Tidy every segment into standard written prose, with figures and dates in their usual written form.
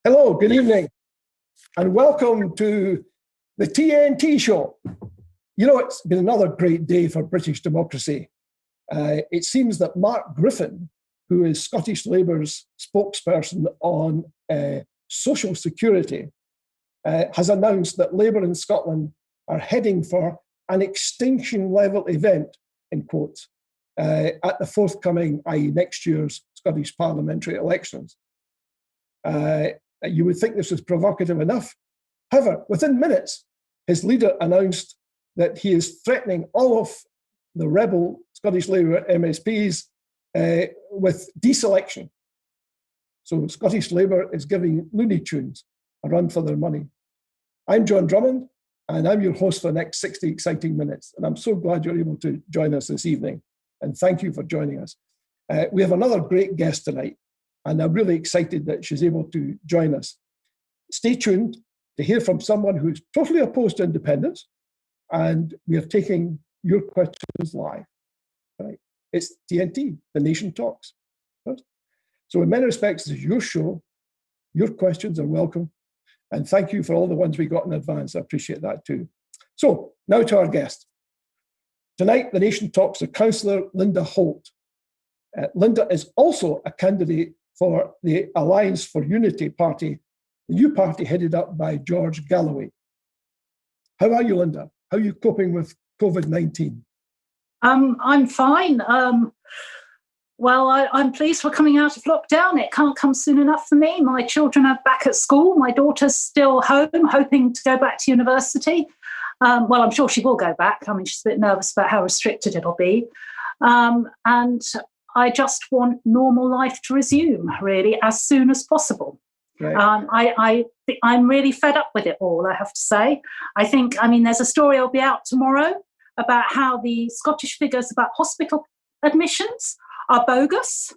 Hello, good evening, and welcome to the TNT Show. You know, it's been another great day for British democracy. It seems that Mark Griffin, who is Scottish Labour's spokesperson on social security, has announced that Labour in Scotland are heading for an extinction-level event, in quotes, at the forthcoming, i.e. next year's Scottish parliamentary elections. You would think this was provocative enough. However, within minutes, his leader announced that he is threatening all of the rebel Scottish Labour MSPs with deselection. So Scottish Labour is giving Looney Tunes a run for their money. I'm John Drummond, and I'm your host for the next 60 exciting minutes. And I'm so glad you're able to join us this evening. And thank you for joining us. We have another great guest tonight, and I'm really excited that she's able to join us. Stay tuned to hear from someone who's totally opposed to independence, and we are taking your questions live. Right? It's TNT, The Nation Talks. So in many respects, this is your show. Your questions are welcome. And thank you for all the ones we got in advance. I appreciate that too. So now to our guest. Tonight, The Nation talks to Councillor Linda Holt. Linda is also a candidate for the Alliance for Unity party, the new party headed up by George Galloway. How are you, Linda? How are you coping with COVID-19? I'm fine. I'm pleased we're coming out of lockdown. It can't come soon enough for me. My children are back at school. My daughter's still home, hoping to go back to university. I'm sure she will go back. I mean, she's a bit nervous about how restricted it'll be. And I just want normal life to resume, really, as soon as possible. Right. I'm really fed up with it all, I have to say. There's a story will be out tomorrow about how the Scottish figures about hospital admissions are bogus.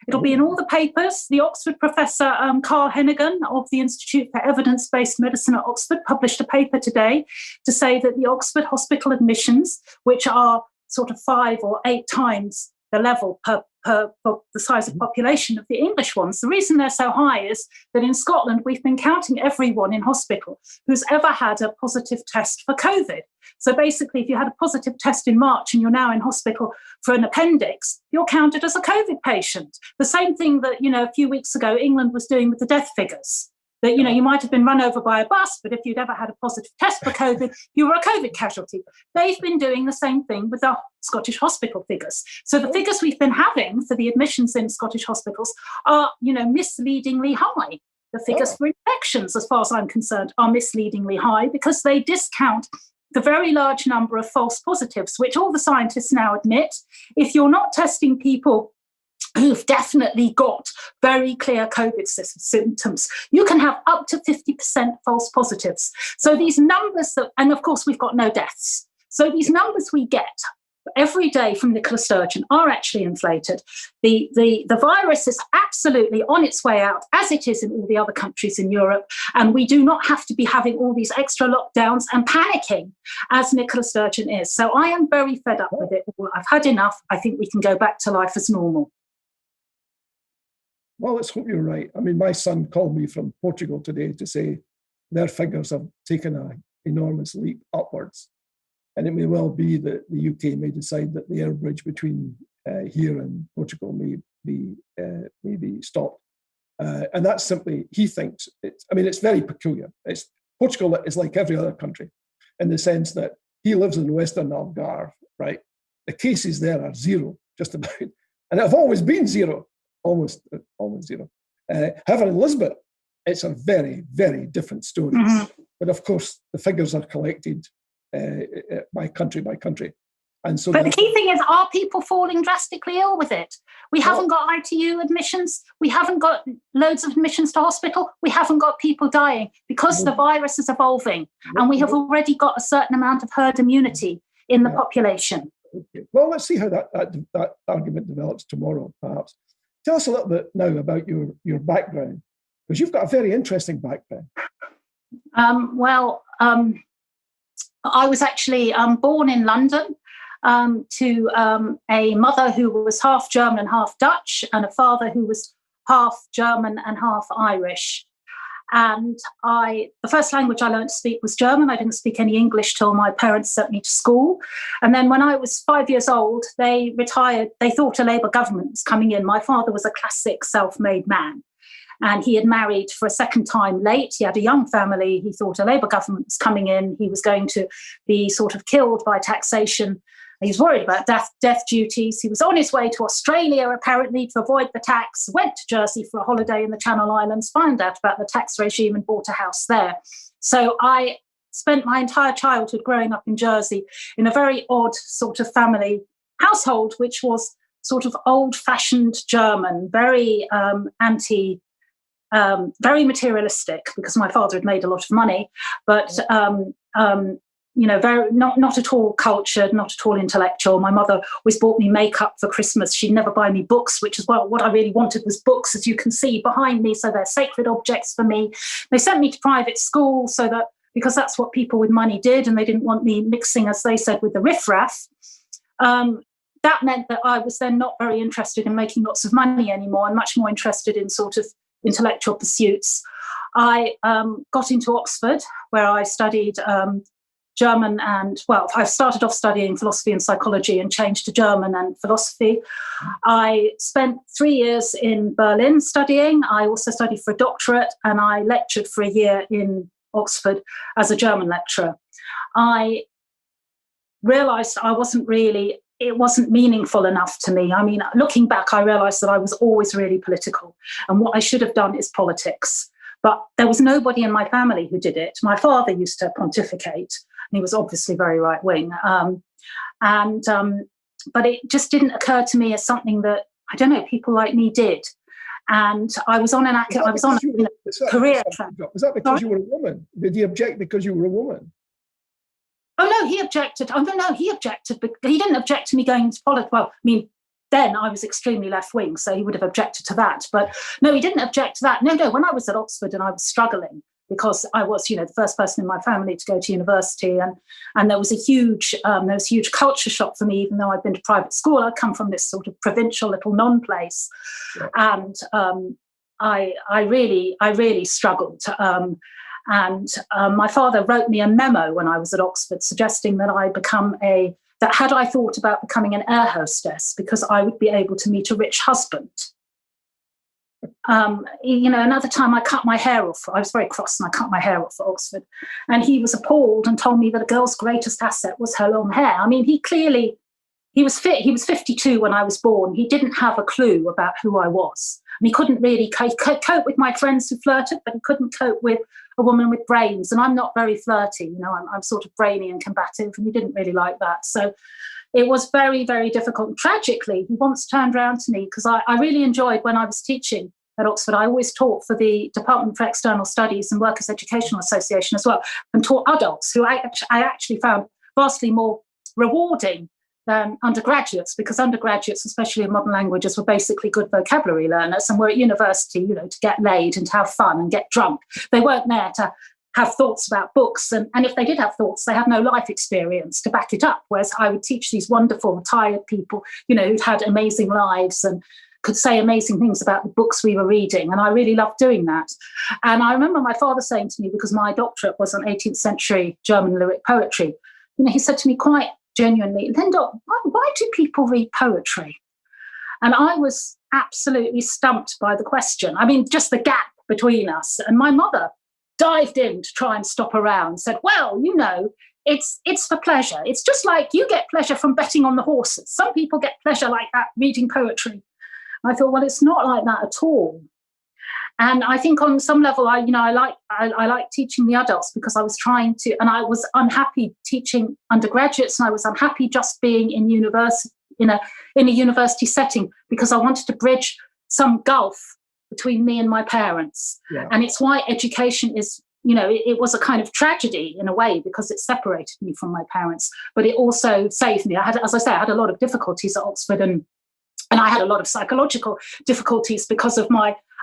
It'll be in all the papers. The Oxford professor, Carl Hennigan of the Institute for Evidence-Based Medicine at Oxford, published a paper today to say that the Oxford hospital admissions, which are sort of 5 or 8 times the level per the size of population of the English ones. The reason they're so high is that in Scotland, we've been counting everyone in hospital who's ever had a positive test for COVID. So basically, if you had a positive test in March and you're now in hospital for an appendix, you're counted as a COVID patient. The same thing that, a few weeks ago, England was doing with the death figures. That, you might have been run over by a bus, but if you'd ever had a positive test for COVID, you were a COVID casualty. They've been doing the same thing with our Scottish hospital figures. So the figures we've been having for the admissions in Scottish hospitals are, misleadingly high. The figures for infections, as far as I'm concerned, are misleadingly high because they discount the very large number of false positives, which all the scientists now admit. If you're not testing people who've definitely got very clear COVID symptoms, you can have up to 50% false positives. So these numbers, and of course we've got no deaths. So these numbers we get every day from Nicola Sturgeon are actually inflated. The virus is absolutely on its way out, as it is in all the other countries in Europe, and we do not have to be having all these extra lockdowns and panicking as Nicola Sturgeon is. So I am very fed up with it. I've had enough. I think we can go back to life as normal. Well, let's hope you're right. I mean, my son called me from Portugal today to say their figures have taken an enormous leap upwards. And it may well be that the UK may decide that the air bridge between here and Portugal may be stopped. And that's simply, he thinks, it's very peculiar. Portugal is like every other country in the sense that he lives in Western Algarve, right? The cases there are zero, just about. And have always been zero. Almost zero. However, in Lisbon, it's a very, very different story. Mm-hmm. But of course, the figures are collected by country. And so but the key thing is, are people falling drastically ill with it? We haven't got ITU admissions. We haven't got loads of admissions to hospital. We haven't got people dying because the virus is evolving. And we have already got a certain amount of herd immunity in the population. Okay. Well, let's see how that argument develops tomorrow, perhaps. Tell us a little bit now about your background, because you've got a very interesting background. I was actually born in London to a mother who was half German and half Dutch, and a father who was half German and half Irish. And the first language I learned to speak was German. I didn't speak any English till my parents sent me to school. And then when I was 5 years old, they retired. They thought a Labour government was coming in. My father was a classic self-made man. And he had married for a second time late. He had a young family. He thought a Labour government was coming in. He was going to be sort of killed by taxation. He was worried about death duties. He was on his way to Australia, apparently, to avoid the tax, went to Jersey for a holiday in the Channel Islands, found out about the tax regime and bought a house there. So I spent my entire childhood growing up in Jersey in a very odd sort of family household, which was sort of old-fashioned German, very very materialistic, because my father had made a lot of money, but very not at all cultured, not at all intellectual. My mother always bought me makeup for Christmas. She'd never buy me books, which is what I really wanted was books, as you can see behind me. So they're sacred objects for me. They sent me to private school because that's what people with money did, and they didn't want me mixing, as they said, with the riffraff. That meant that I was then not very interested in making lots of money anymore, and much more interested in sort of intellectual pursuits. I got into Oxford, where I studied German I started off studying philosophy and psychology and changed to German and philosophy. I spent 3 years in Berlin studying. I also studied for a doctorate, and I lectured for a year in Oxford as a German lecturer. I realised it wasn't meaningful enough to me. I mean, looking back, I realised that I was always really political, and what I should have done is politics. But there was nobody in my family who did it. My father used to pontificate, and he was obviously very right-wing. But it just didn't occur to me as something that, I don't know, people like me did. And I was on a career track. Was that because you were a woman? Did he object because you were a woman? Oh, no, he objected. Oh, no, he objected. But he didn't object to me going into politics. Well, I mean, then I was extremely left-wing, so he would have objected to that. But no, he didn't object to that. No, when I was at Oxford and I was struggling, because I was, the first person in my family to go to university, and there was a huge culture shock for me, even though I'd been to private school. I'd come from this sort of provincial little non-place, and I really struggled. My father wrote me a memo when I was at Oxford suggesting that that had I thought about becoming an air hostess, because I would be able to meet a rich husband. Another time I cut my hair off. I was very cross and I cut my hair off at Oxford. And he was appalled and told me that a girl's greatest asset was her long hair. I mean, he was 52 when I was born. He didn't have a clue about who I was. And he couldn't really cope with my friends who flirted, but he couldn't cope with a woman with brains. And I'm not very flirty, I'm sort of brainy and combative, and he didn't really like that. So it was very, very difficult. And tragically, he once turned around to me, because I really enjoyed when I was teaching at Oxford. I always taught for the Department for External Studies and Workers' Educational Association as well, and taught adults who I actually found vastly more rewarding than undergraduates, because undergraduates, especially in modern languages, were basically good vocabulary learners and were at university, to get laid and to have fun and get drunk. They weren't there to have thoughts about books. And if they did have thoughts, they had no life experience to back it up. Whereas I would teach these wonderful, retired people, who'd had amazing lives and could say amazing things about the books we were reading. And I really loved doing that. And I remember my father saying to me, because my doctorate was on 18th century German lyric poetry, he said to me quite genuinely, Linda, why do people read poetry? And I was absolutely stumped by the question. I mean, just the gap between us. And my mother dived in to try and stop her round, said, well, it's for pleasure. It's just like you get pleasure from betting on the horses. Some people get pleasure like that reading poetry. I thought, well, it's not like that at all. And I think on some level, I like teaching the adults, because I was trying to, and I was unhappy teaching undergraduates, and I was unhappy just being in university, in a university setting, because I wanted to bridge some gulf between me and my parents. Yeah. And it's why education is, it was a kind of tragedy in a way, because it separated me from my parents, but it also saved me. I had a lot of difficulties at Oxford, and I had a lot of psychological difficulties because of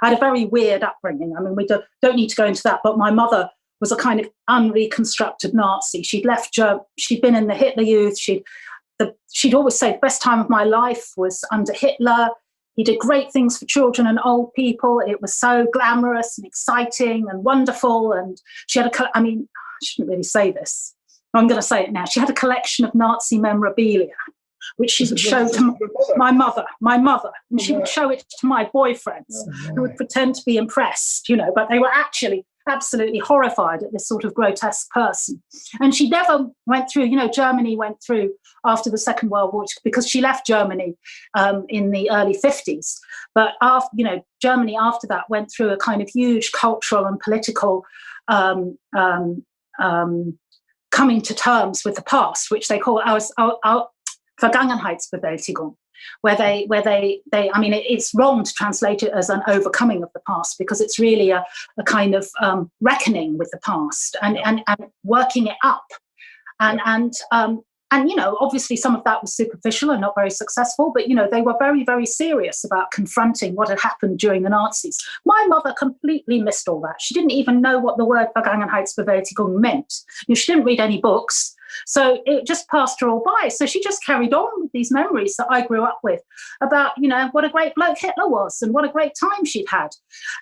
I had a very weird upbringing. I mean, we don't need to go into that, but my mother was a kind of unreconstructed Nazi. She'd been in the Hitler Youth. She'd always say the best time of my life was under Hitler. He did great things for children and old people. It was so glamorous and exciting and wonderful. And she had I shouldn't really say this. I'm going to say it now. She had a collection of Nazi memorabilia, which she would show to my mother, and she would show it to my boyfriends, who would pretend to be impressed, but they were actually absolutely horrified at this sort of grotesque person. And she never went through, Germany went through after the Second World War, because she left Germany in the early 50s. But after, Germany after that went through a kind of huge cultural and political coming to terms with the past, which they call our Vergangenheitsbewältigung, where they it's wrong to translate it as an overcoming of the past, because it's really a kind of reckoning with the past and working it up. And obviously some of that was superficial and not very successful, but, they were very, very serious about confronting what had happened during the Nazis. My mother completely missed all that. She didn't even know what the word Vergangenheitsbewältigung meant. She didn't read any books. So it just passed her all by. So she just carried on with these memories that I grew up with about, what a great bloke Hitler was and what a great time she'd had.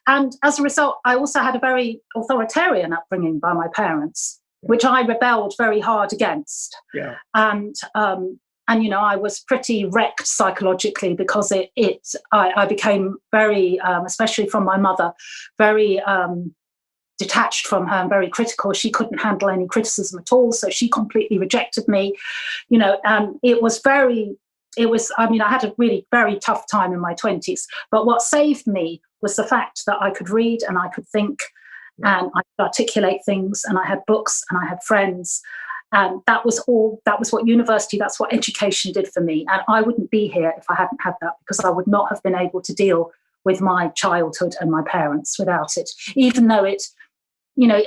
And as a result, I also had a very authoritarian upbringing by my parents, which I rebelled very hard against. Yeah. And I was pretty wrecked psychologically, because I became very, especially from my mother, very detached from her and very critical. She couldn't handle any criticism at all, so she completely rejected me. I had a really very tough time in my 20s, but what saved me was the fact that I could read and I could think, and I could articulate things, and I had books and I had friends. And that was what university, that's what education did for me. And I wouldn't be here if I hadn't had that, because I would not have been able to deal with my childhood and my parents without it, even though it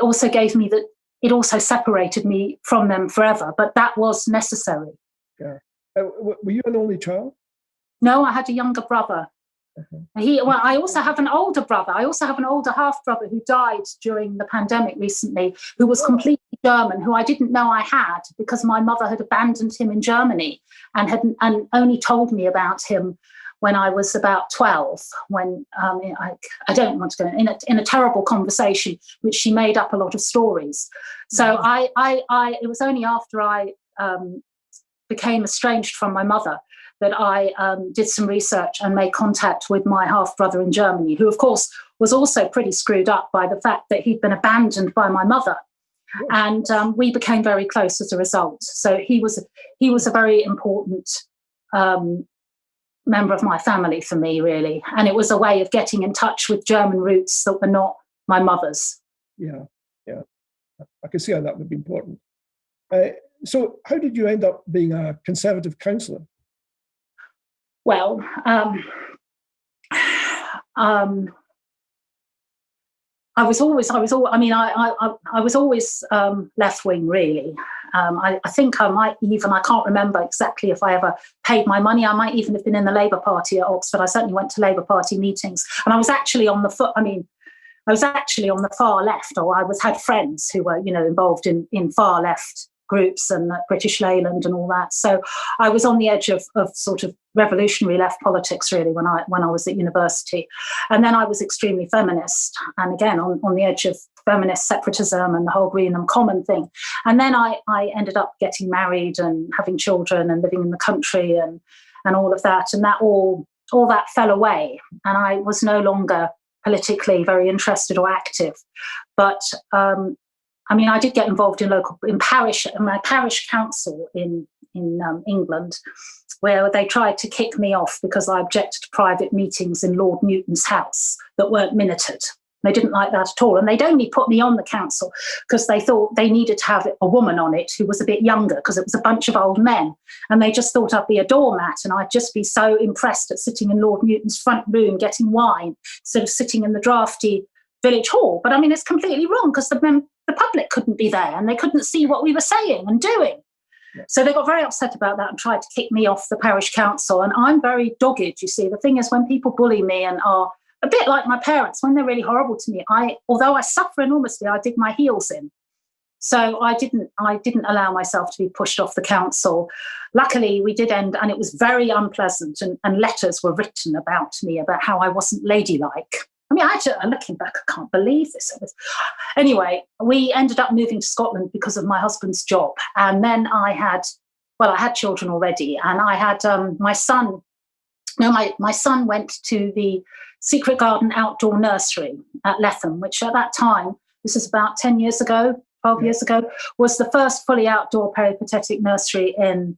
also gave me that, it also separated me from them forever, but that was necessary. Yeah. Were you an only child? No, I had a younger brother. I also have an older brother. I also have an older half brother who died during the pandemic recently, who was completely German, who I didn't know I had, because my mother had abandoned him in Germany and only told me about him when I was about 12, when I don't want to go in a terrible conversation, which she made up a lot of stories. So it was only after I became estranged from my mother that I did some research and made contact with my half-brother in Germany, who, of course, was also pretty screwed up by the fact that he'd been abandoned by my mother. And we became very close as a result. So he was a very important member of my family for me, really. And it was a way of getting in touch with German roots that were not my mother's. Yeah. I can see how that would be important. So how did you end up being a Conservative councillor? Well, I was always left wing, really. I think I might even, I can't remember exactly if I ever paid my money. I might even have been in the Labour Party at Oxford. I certainly went to Labour Party meetings, and I was actually on the far left, or had friends who were, involved in far left groups and British Leyland and all that. So I was on the edge of sort of revolutionary left politics, really, when I was at university. And then I was extremely feminist, and again on the edge of feminist separatism and the whole Greenham Common thing. And then I ended up getting married and having children and living in the country and all of that. And that all that fell away, and I was no longer politically very interested or active. But I did get involved in my parish council in England, where they tried to kick me off because I objected to private meetings in Lord Newton's house that weren't minuted. They didn't like that at all. And they'd only put me on the council because they thought they needed to have a woman on it who was a bit younger, because it was a bunch of old men. And they just thought I'd be a doormat, and I'd just be so impressed at sitting in Lord Newton's front room getting wine instead of sitting in the drafty village hall. But it's completely wrong, because the public couldn't be there and they couldn't see what we were saying and doing. Yeah. So they got very upset about that and tried to kick me off the parish council. And I'm very dogged, you see. The thing is, when people bully me and are a bit like my parents, when they're really horrible to me, although I suffer enormously, I dig my heels in. So I didn't allow myself to be pushed off the council. Luckily, we did end, and it was very unpleasant, and letters were written about me about how I wasn't ladylike. I mean, looking back, I can't believe this. Anyway, we ended up moving to Scotland because of my husband's job. And then I had children already, and I had my son. No, my son went to the Secret Garden Outdoor Nursery at Letham, which at that time, this is about 10 years ago, 12 years ago, was the first fully outdoor peripatetic nursery in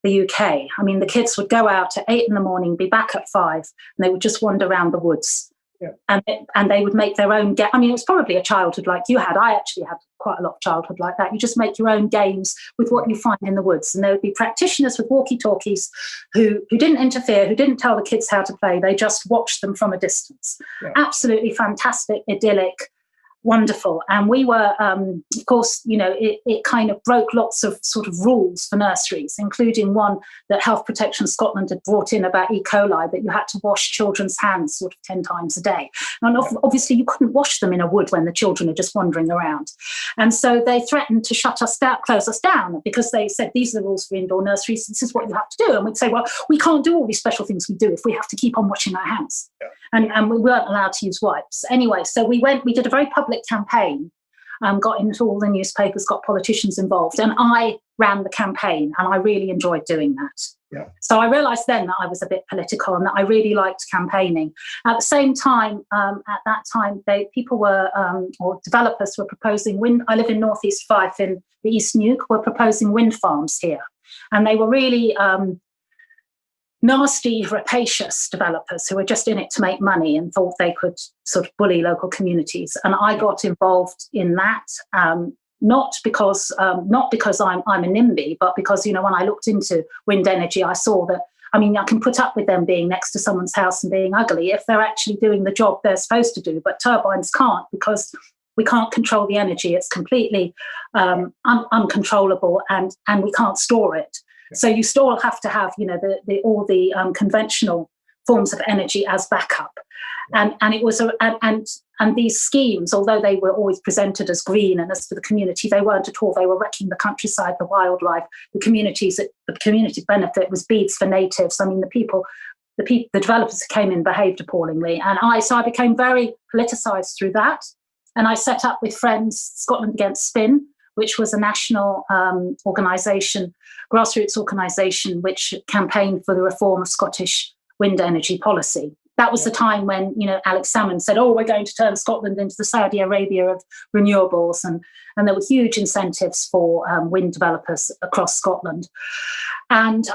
the UK. I mean, the kids would go out at 8 a.m, be back at 5, and they would just wander around the woods. Yeah. And they would make their own I mean, it was probably a childhood like you had. I actually had quite a lot of childhood like that. You just make your own games with what you find in the woods. And there would be practitioners with walkie-talkies who didn't interfere, who didn't tell the kids how to play. They just watched them from a distance. Yeah. Absolutely fantastic, idyllic, wonderful. And we were, of course, it kind of broke lots of sort of rules for nurseries, including one that Health Protection Scotland had brought in about E. coli, that you had to wash children's hands sort of 10 times a day. And obviously you couldn't wash them in a wood when the children are just wandering around. And so they threatened to close us down, because they said, these are the rules for indoor nurseries, this is what you have to do. And we'd say, well, we can't do all these special things we do if we have to keep on washing our hands. Yeah. And we weren't allowed to use wipes. Anyway, so we did a very public campaign, got into all the newspapers, got politicians involved, and I ran the campaign, and I really enjoyed doing that. Yeah. So I realised then that I was a bit political and that I really liked campaigning. At the same time, people were, or developers were proposing I live in northeast Fife in the East Neuk, were proposing wind farms here. And they were really nasty, rapacious developers who were just in it to make money and thought they could sort of bully local communities. And I got involved in that, not because I'm a NIMBY, but because, when I looked into wind energy, I saw that, I can put up with them being next to someone's house and being ugly if they're actually doing the job they're supposed to do. But turbines can't, because we can't control the energy. It's completely uncontrollable, and we can't store it. So you still have to have, all the conventional forms of energy as backup, and it was and these schemes, although they were always presented as green and as for the community, they weren't at all. They were wrecking the countryside, the wildlife, the community benefit was beads for natives. I mean, the developers who came in behaved appallingly, and I became very politicised through that, and I set up with friends Scotland Against Spin, which was a national organisation, grassroots organisation, which campaigned for the reform of Scottish wind energy policy. That was the time when, Alex Salmond said, we're going to turn Scotland into the Saudi Arabia of renewables. And there were huge incentives for wind developers across Scotland. And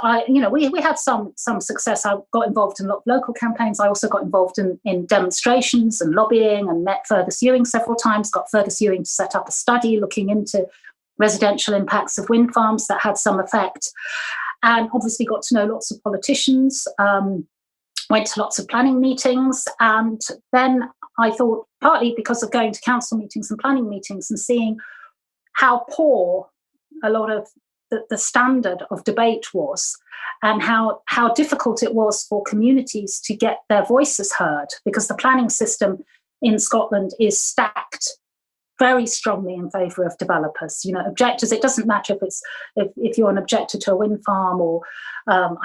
we had some success. I got involved in a lot of local campaigns. I also got involved in demonstrations and lobbying, and met Fergus Ewing several times, got Fergus Ewing to set up a study looking into residential impacts of wind farms that had some effect. And obviously got to know lots of politicians, went to lots of planning meetings. And then I thought, partly because of going to council meetings and planning meetings and seeing how poor a lot of the standard of debate was, and how difficult it was for communities to get their voices heard, because the planning system in Scotland is stacked very strongly in favour of developers. Objectors, it doesn't matter if you're an objector to a wind farm or a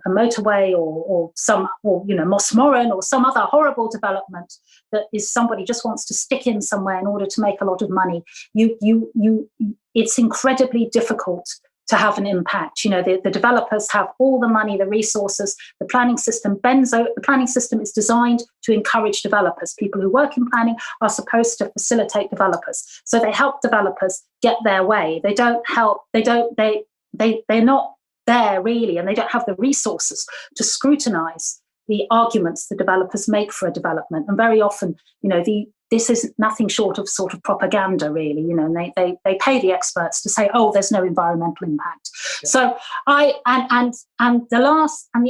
motorway or Mossmoran or some other horrible development that is somebody just wants to stick in somewhere in order to make a lot of money. It's incredibly difficult to have an impact. The developers have all the money, the resources. The planning system the planning system is designed to encourage developers. People who work in planning are supposed to facilitate developers. So they help developers get their way. They're not there really, and they don't have the resources to scrutinise the arguments the developers make for a development. And very often, this is nothing short of sort of propaganda, really, and they pay the experts to say, there's no environmental impact. Yeah. So the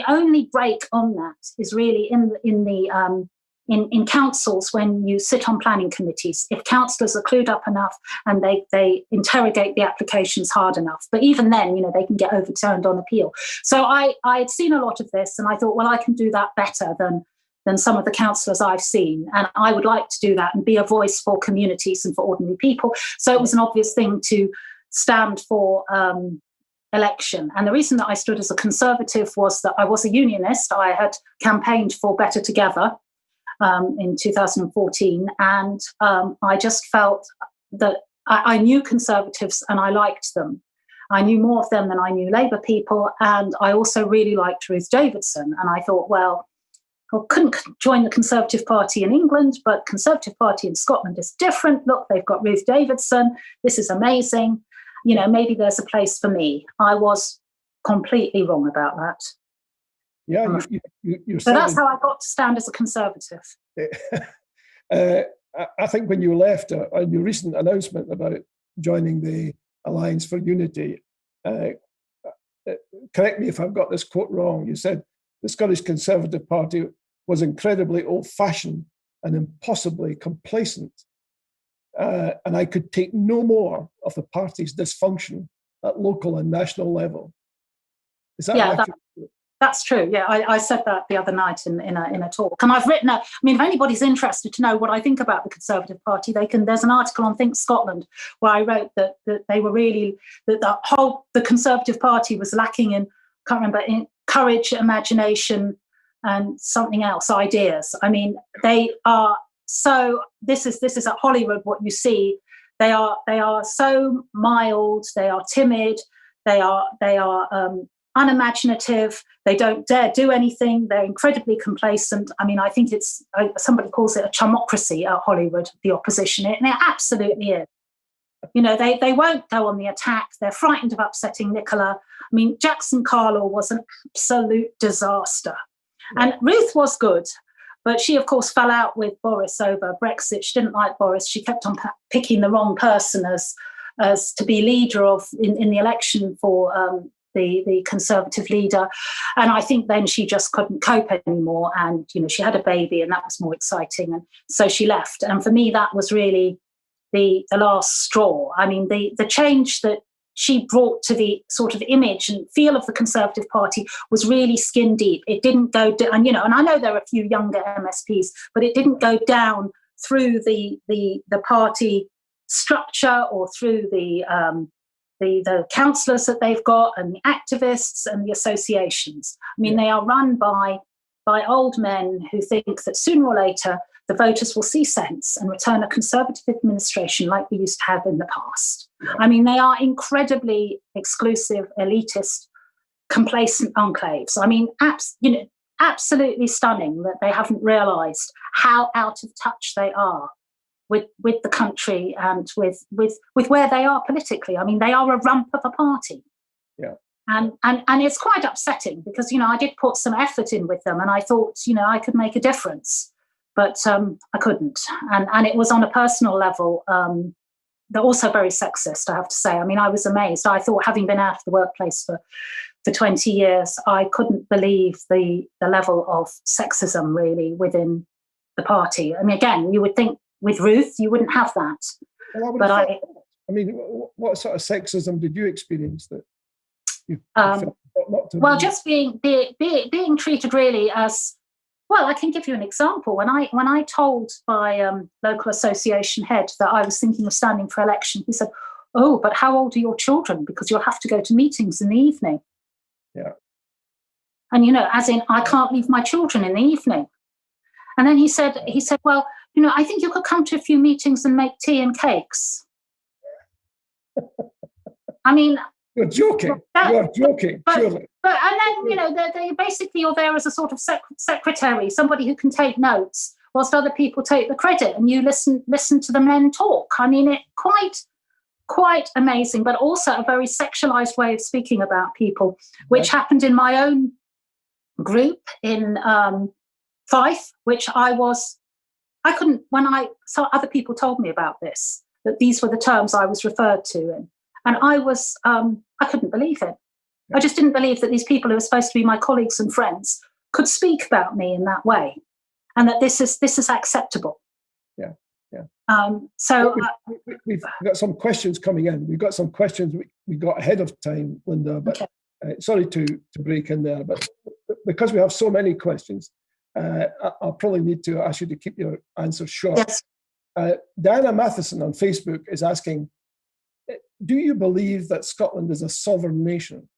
only break on that is really in councils, when you sit on planning committees, if councillors are clued up enough and they interrogate the applications hard enough. But even then, they can get overturned on appeal. So I had seen a lot of this, and I thought, well, I can do that better than some of the councillors I've seen. And I would like to do that and be a voice for communities and for ordinary people. So it was an obvious thing to stand for election. And the reason that I stood as a Conservative was that I was a unionist. I had campaigned for Better Together in 2014. And I just felt that I knew Conservatives and I liked them. I knew more of them than I knew Labour people. And I also really liked Ruth Davidson. And I thought, well, I couldn't join the Conservative Party in England, but Conservative Party in Scotland is different. Look, they've got Ruth Davidson. This is amazing. You know, maybe there's a place for me. I was completely wrong about that. Yeah, so that's how I got to stand as a Conservative. I think when you left, on your recent announcement about joining the Alliance for Unity, correct me if I've got this quote wrong, you said the Scottish Conservative Party was incredibly old-fashioned and impossibly complacent, and I could take no more of the party's dysfunction at local and national level. Is that accurate? That's true. Yeah, I said that the other night in a talk, and I've written. I mean, if anybody's interested to know what I think about the Conservative Party, they can. There's an article on Think Scotland where I wrote that they were really that the Conservative Party was lacking in, can't remember, in courage, imagination, and something else, ideas. I mean, they are so. This is at Holyrood what you see. They are so mild. They are timid. They are unimaginative. They don't dare do anything. They're incredibly complacent. I mean, I think somebody calls it a chumocracy at Holyrood, the opposition, and it absolutely is. You know, they won't go on the attack. They're frightened of upsetting Nicola. I mean, Jackson Carlaw was an absolute disaster. And Ruth was good, but she, of course, fell out with Boris over Brexit. She didn't like Boris. She kept on picking the wrong person as to be leader of in the election for the Conservative leader. And I think then she just couldn't cope anymore. And, you know, she had a baby and that was more exciting. And so she left. And for me, that was really the last straw. I mean, the change that she brought to the sort of image and feel of the Conservative Party was really skin deep. It didn't go down, and, you know, and I know there are a few younger MSPs, but it didn't go down through the party structure or through the councillors that they've got and the activists and the associations. I mean, they are run by old men who think that sooner or later the voters will see sense and return a Conservative administration like we used to have in the past. Yeah. I mean, they are incredibly exclusive, elitist, complacent enclaves. I mean, absolutely stunning that they haven't realised how out of touch they are with the country and with where they are politically. I mean, they are a rump of a party. Yeah. And it's quite upsetting because, you know, I did put some effort in with them and I thought, you know, I could make a difference, but I couldn't. And it was on a personal level. They're also very sexist, I have to say. I mean, I was amazed. I thought, having been out of the workplace for 20 years, I couldn't believe the level of sexism really within the party. I mean, again, you would think with Ruth, you wouldn't have that. Well, I mean, what sort of sexism did you experience that you well, just being treated really as, well, I can give you an example. When I told my local association head that I was thinking of standing for election, he said, "Oh, but how old are your children? Because you'll have to go to meetings in the evening." Yeah. And, you know, as in, I can't leave my children in the evening. And then he said, "Well, you know, I think you could come to a few meetings and make tea and cakes." I mean, you're joking. You're joking, surely. But and then, you know, they basically, you're there as a sort of secretary, somebody who can take notes, whilst other people take the credit, and you listen to the men talk. I mean, it quite amazing, but also a very sexualized way of speaking about people, which happened in my own group in Fife, which I couldn't, so other people told me about this, that these were the terms I was referred to. And I was, I couldn't believe it. I just didn't believe that these people who were supposed to be my colleagues and friends could speak about me in that way, and that this is acceptable. Yeah, yeah. So we've got some questions coming in. We've got some questions we got ahead of time, Linda, but sorry to break in there, but because we have so many questions, I'll probably need to ask you to keep your answer short. Yes. Diana Matheson on Facebook is asking, do you believe that Scotland is a sovereign nation?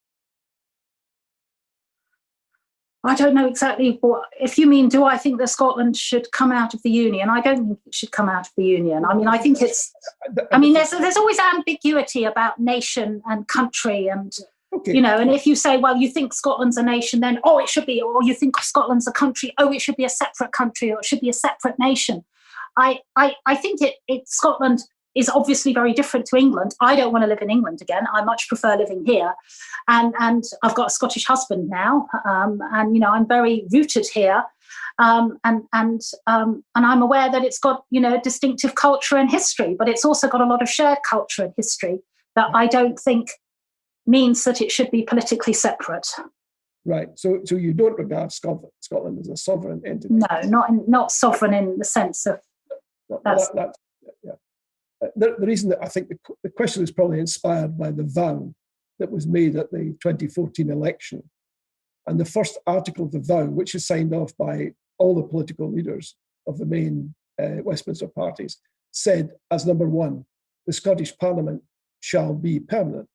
I don't know exactly what, if you mean, do I think that Scotland should come out of the Union? I don't think it should come out of the Union. I mean, I think it's, I mean, there's always ambiguity about nation and country and, okay. You know, and if you say, well, you think Scotland's a nation, then, oh, it should be, or you think Scotland's a country, oh, it should be a separate country, or it should be a separate nation. I think Scotland is obviously very different to England. I don't want to live in England again. I much prefer living here. And I've got a Scottish husband now. And, you know, I'm very rooted here. And I'm aware that it's got, you know, a distinctive culture and history, but it's also got a lot of shared culture and history that I don't think means that it should be politically separate. Right. So you don't regard Scotland as a sovereign entity? No, not sovereign in the sense of... The reason that I think the question is probably inspired by the vow that was made at the 2014 election. And the first article of the vow, which is signed off by all the political leaders of the main Westminster parties, said as number one, the Scottish Parliament shall be permanent.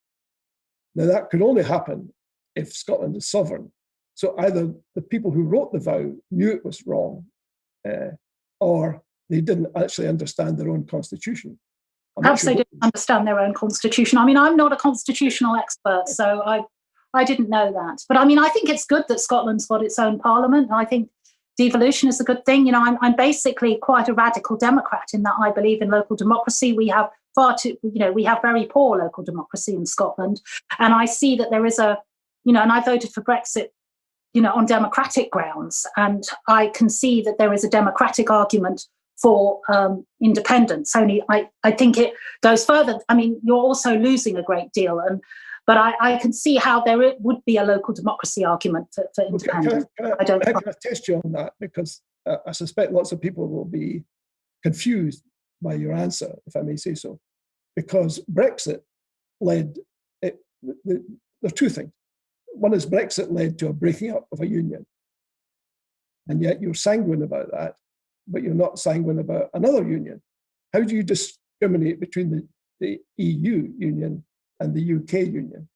Now that could only happen if Scotland is sovereign. So either the people who wrote the vow knew it was wrong, or they didn't actually understand their own constitution. Perhaps they didn't understand their own constitution. I mean, I'm not a constitutional expert, so I didn't know that. But I mean, I think it's good that Scotland's got its own parliament. I think devolution is a good thing. You know, I'm basically quite a radical Democrat in that I believe in local democracy. We have we have very poor local democracy in Scotland. And I see that there is and I voted for Brexit, you know, on democratic grounds. And I can see that there is a democratic argument for independence. Only I think it goes further. I mean, you're also losing a great deal, but I can see how there would be a local democracy argument for independence. Can I test you on that? Because I suspect lots of people will be confused by your answer, if I may say so. Because Brexit led, there are two things. One is Brexit led to a breaking up of a union. And yet you're sanguine about that, but you're not sanguine about another union. How do you discriminate between the EU union and the UK union?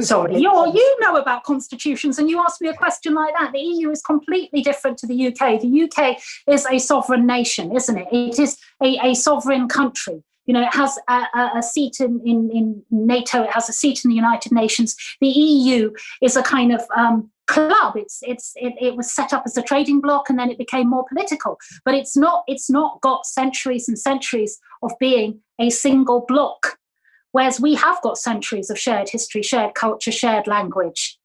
Sorry, you know about constitutions and you ask me a question like that. The EU is completely different to the UK. The UK is a sovereign nation, isn't it? It is a sovereign country. You know, it has a seat in NATO. It has a seat in the United Nations. The EU is a kind of club. It was set up as a trading bloc and then it became more political. But it's not got centuries and centuries of being a single bloc. Whereas we have got centuries of shared history, shared culture, shared language.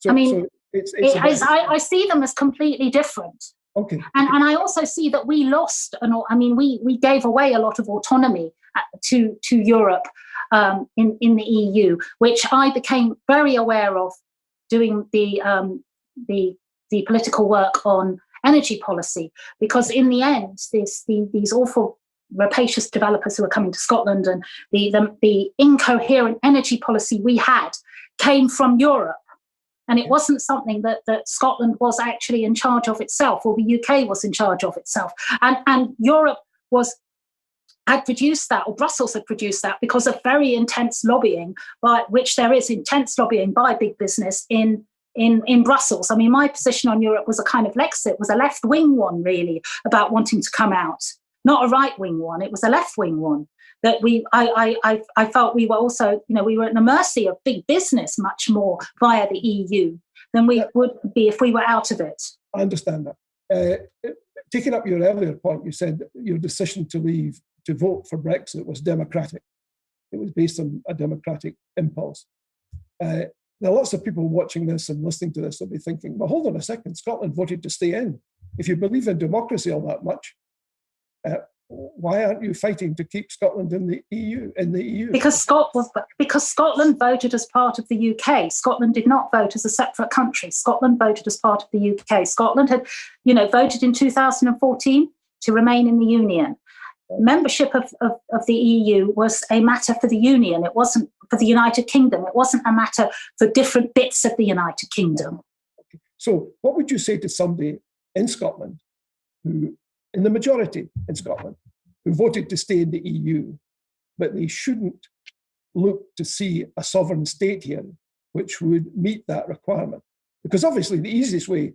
I see them as completely different. Okay. And I also see that we lost, we gave away a lot of autonomy to Europe in the EU, which I became very aware of doing the political work on energy policy, because in the end, these awful rapacious developers who are coming to Scotland and the incoherent energy policy we had came from Europe. And it wasn't something that Scotland was actually in charge of itself, or the UK was in charge of itself. And Europe had produced that, or Brussels had produced that, because of very intense lobbying, by which there is intense lobbying by big business in Brussels. I mean, my position on Europe was a kind of Lexit, was a left-wing one, really, about wanting to come out. Not a right-wing one, it was a left-wing one. That I felt we were also, we were at the mercy of big business much more via the EU than we would be if we were out of it. I understand that. Taking up your earlier point, you said your decision to vote for Brexit was democratic. It was based on a democratic impulse. Now, lots of people watching this and listening to this will be thinking, well, hold on a second, Scotland voted to stay in. If you believe in democracy all that much, why aren't you fighting to keep Scotland in the EU? Because Scotland voted as part of the UK. Scotland did not vote as a separate country. Scotland voted as part of the UK. Scotland had, voted in 2014 to remain in the Union. Membership of the EU was a matter for the Union. It wasn't for the United Kingdom. It wasn't a matter for different bits of the United Kingdom. So what would you say to somebody in Scotland, who, in the majority in Scotland, who voted to stay in the EU, but they shouldn't look to see a sovereign state here which would meet that requirement? Because obviously the easiest way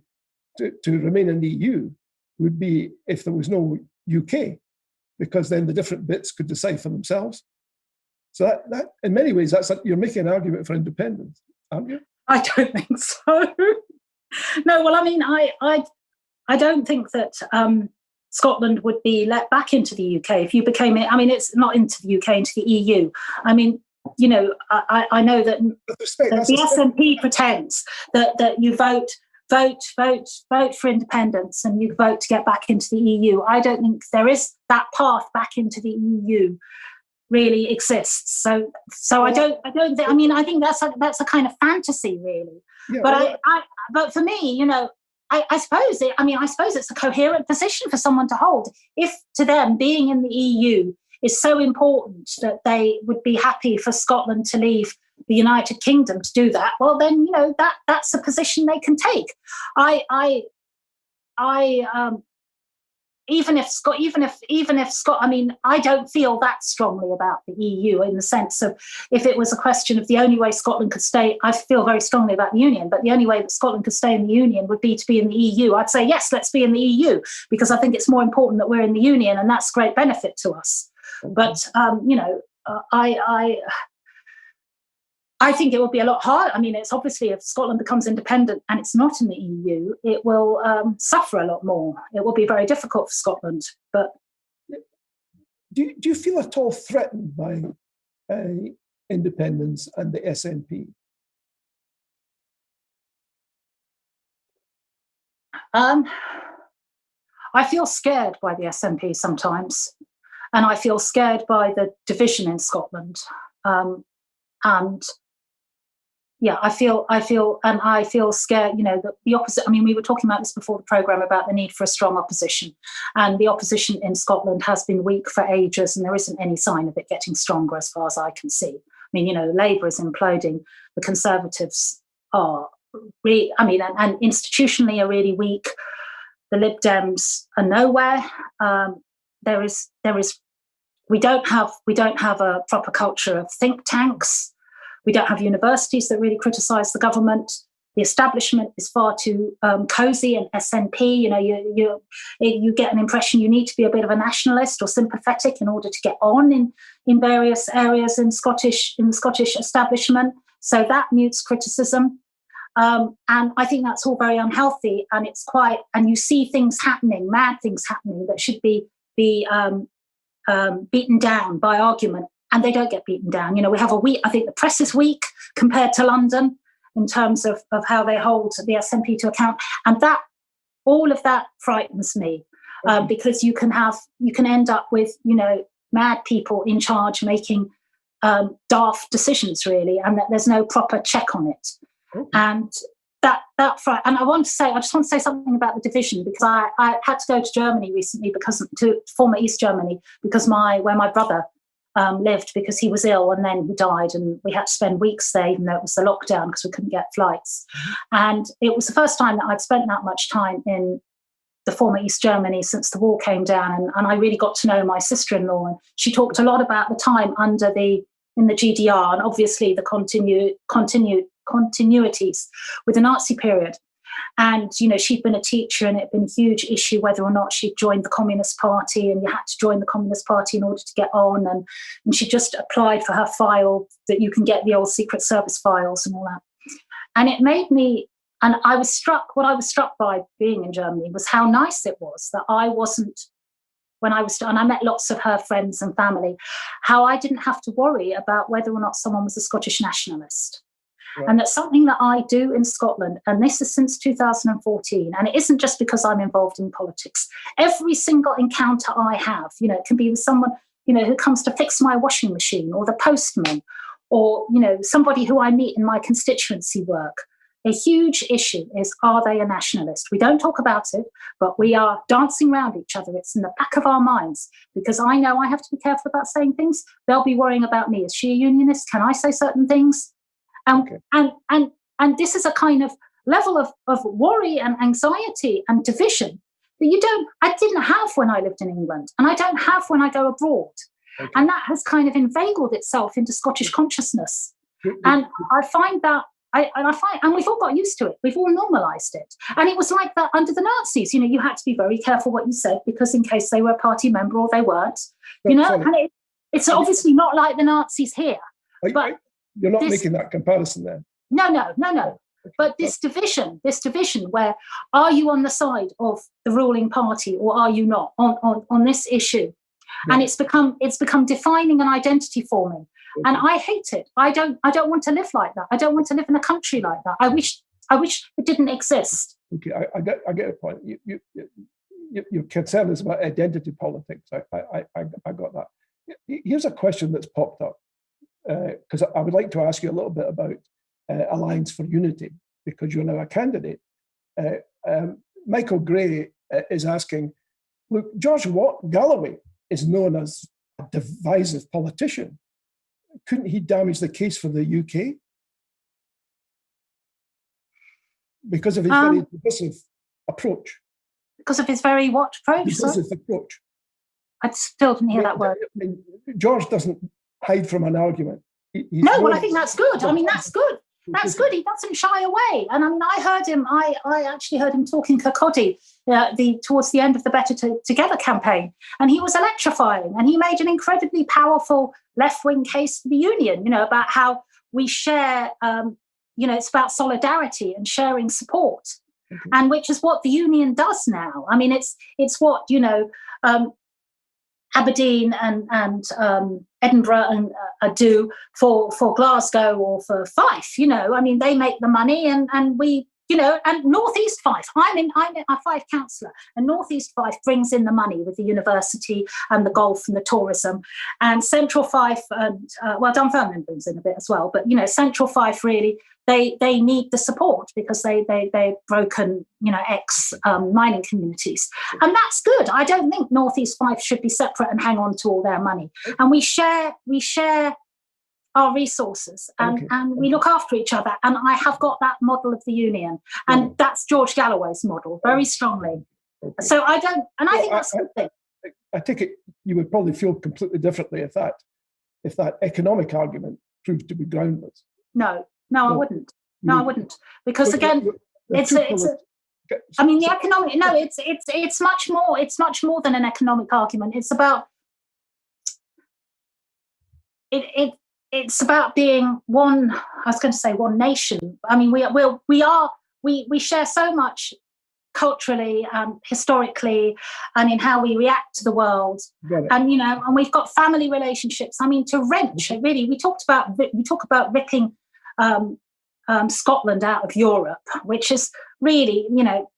to remain in the EU would be if there was no UK, because then the different bits could decide for themselves. So that in many ways, you're making an argument for independence, aren't you? I don't think so. No, well, I mean, I don't think that Scotland would be let back into the UK if you became it. I mean, it's not into the UK, into the EU. I mean, you know, I know that the SNP pretends that you vote for independence and you vote to get back into the EU. I don't think there is that path back into the EU really exists. So I don't think. I mean, I think that's a kind of fantasy, really. Yeah, but for me, you know, I suppose it's a coherent position for someone to hold. If to them being in the EU is so important that they would be happy for Scotland to leave the United Kingdom to do that, well, then, you know, that's a position they can take. Even if Scott, I mean, I don't feel that strongly about the EU in the sense of, if it was a question of the only way Scotland could stay, I feel very strongly about the Union, but the only way that Scotland could stay in the Union would be to be in the EU. I'd say, yes, let's be in the EU, because I think it's more important that we're in the Union, and that's great benefit to us. But, you know, I think it will be a lot harder. I mean, it's obviously, if Scotland becomes independent and it's not in the EU, it will suffer a lot more. It will be very difficult for Scotland. But do you feel at all threatened by independence and the SNP? I feel scared by the SNP sometimes, and I feel scared by the division in Scotland. And yeah, I feel scared, you know, that the opposite. I mean, we were talking about this before the programme about the need for a strong opposition, and the opposition in Scotland has been weak for ages, and there isn't any sign of it getting stronger as far as I can see. I mean, you know, Labour is imploding, the Conservatives are really, I mean, and institutionally are really weak. The Lib Dems are nowhere. We don't have a proper culture of think tanks. We don't have universities that really criticise the government. The establishment is far too cosy and SNP. You know, you get an impression you need to be a bit of a nationalist or sympathetic in order to get on in various areas in the Scottish establishment. So that mutes criticism. And I think that's all very unhealthy. And and you see things happening, mad things happening that should be beaten down by argument, and they don't get beaten down. You know, we have I think the press is weak compared to London in terms of how they hold the SNP to account, and all of that frightens me, because you can end up with, you know, mad people in charge making daft decisions, really, and that there's no proper check on it. Okay. And and I just want to say something about the division, because I had to go to Germany recently, to former East Germany, because where my brother lived, because he was ill and then he died, and we had to spend weeks there, even though it was the lockdown, because we couldn't get flights. Mm-hmm. And it was the first time that I'd spent that much time in the former East Germany since the wall came down, and I really got to know my sister-in-law, and she talked a lot about the time in the GDR, and obviously the continuities with the Nazi period. And, you know, she'd been a teacher, and it had been a huge issue whether or not she'd joined the Communist Party, and you had to join the Communist Party in order to get on. And she just applied for her file that you can get the old Secret Service files and all that. And it made me, and what I was struck by being in Germany was how nice it was that I wasn't, and I met lots of her friends and family, how I didn't have to worry about whether or not someone was a Scottish nationalist. Right. And that's something that I do in Scotland, and this is since 2014, and it isn't just because I'm involved in politics. Every single encounter I have, you know, it can be with someone, you know, who comes to fix my washing machine, or the postman, or, you know, somebody who I meet in my constituency work. A huge issue is, are they a nationalist? We don't talk about it, but we are dancing around each other. It's in the back of our minds, because I know I have to be careful about saying things. They'll be worrying about me. Is she a unionist? Can I say certain things? Okay. And this is a kind of level of worry and anxiety and division that I didn't have when I lived in England, and I don't have when I go abroad. Okay. And that has kind of inveigled itself into Scottish consciousness. And I find that, and we've all got used to it. We've all normalised it. And it was like that under the Nazis. You know, you had to be very careful what you said, because in case they were a party member or they weren't, you know, and it's obviously not like the Nazis here. But you're not making that comparison there. No. But this division where, are you on the side of the ruling party or are you not on this issue? Yeah. And it's become defining an identity for me. Okay. And I hate it. I don't want to live like that. I don't want to live in a country like that. I wish it didn't exist. Okay, I get a point. Your concern is about identity politics. I got that. Here's a question that's popped up, because I would like to ask you a little bit about Alliance for Unity, because you're now a candidate. Michael Gray is asking, look, George Galloway is known as a divisive politician. Couldn't he damage the case for the UK? Because of his very divisive approach. Because of his very what approach? Divisive approach. I still didn't hear that word. George doesn't hide from an argument. I think that's good. I mean, that's good. That's good. He doesn't shy away. And I mean, I heard him. I actually heard him talking Kirkcaldy towards the end of the Better Together campaign, and he was electrifying. And he made an incredibly powerful left-wing case for the union. You know, about how we share. You know, it's about solidarity and sharing support, and which is what the union does now. I mean, it's what, you know, Aberdeen and Edinburgh do for Glasgow or for Fife. You know, I mean, they make the money, and we, you know, and North East Fife. I'm a Fife councillor, and North East Fife brings in the money with the university and the golf and the tourism, and Central Fife and Dunfermline brings in a bit as well. But you know, Central Fife really. They need the support because they've broken, you know, mining communities, and that's good. I don't think North East Fife should be separate and hang on to all their money. And we share our resources, and we look after each other. And I have got that model of the union, and that's George Galloway's model very strongly. Okay. So I think that's a good thing. I take it you would probably feel completely differently if that economic argument proved to be groundless. No, I wouldn't. No, I wouldn't, because again, I mean, the economic. No, it's much more. It's much more than an economic argument. It's about It's about being one. I was going to say one nation. I mean, we share so much culturally and historically, and in how we react to the world, and you know, and we've got family relationships. I mean, to wrench really, we talk about ripping Scotland out of Europe, which is really, you know,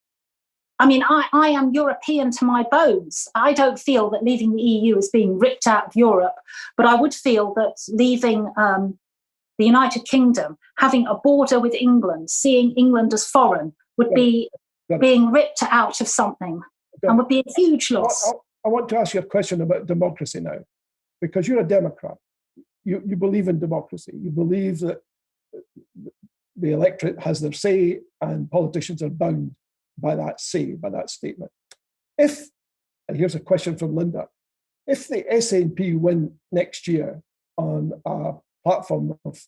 I mean, I am European to my bones. I don't feel that leaving the EU is being ripped out of Europe, but I would feel that leaving the United Kingdom, having a border with England, seeing England as foreign, would be being ripped out of something, and would be a huge loss. I want to ask you a question about democracy now, because you're a Democrat. You believe in democracy. You believe that the electorate has their say and politicians are bound by that say, by that statement. And here's a question from Linda, if the SNP win next year on a platform of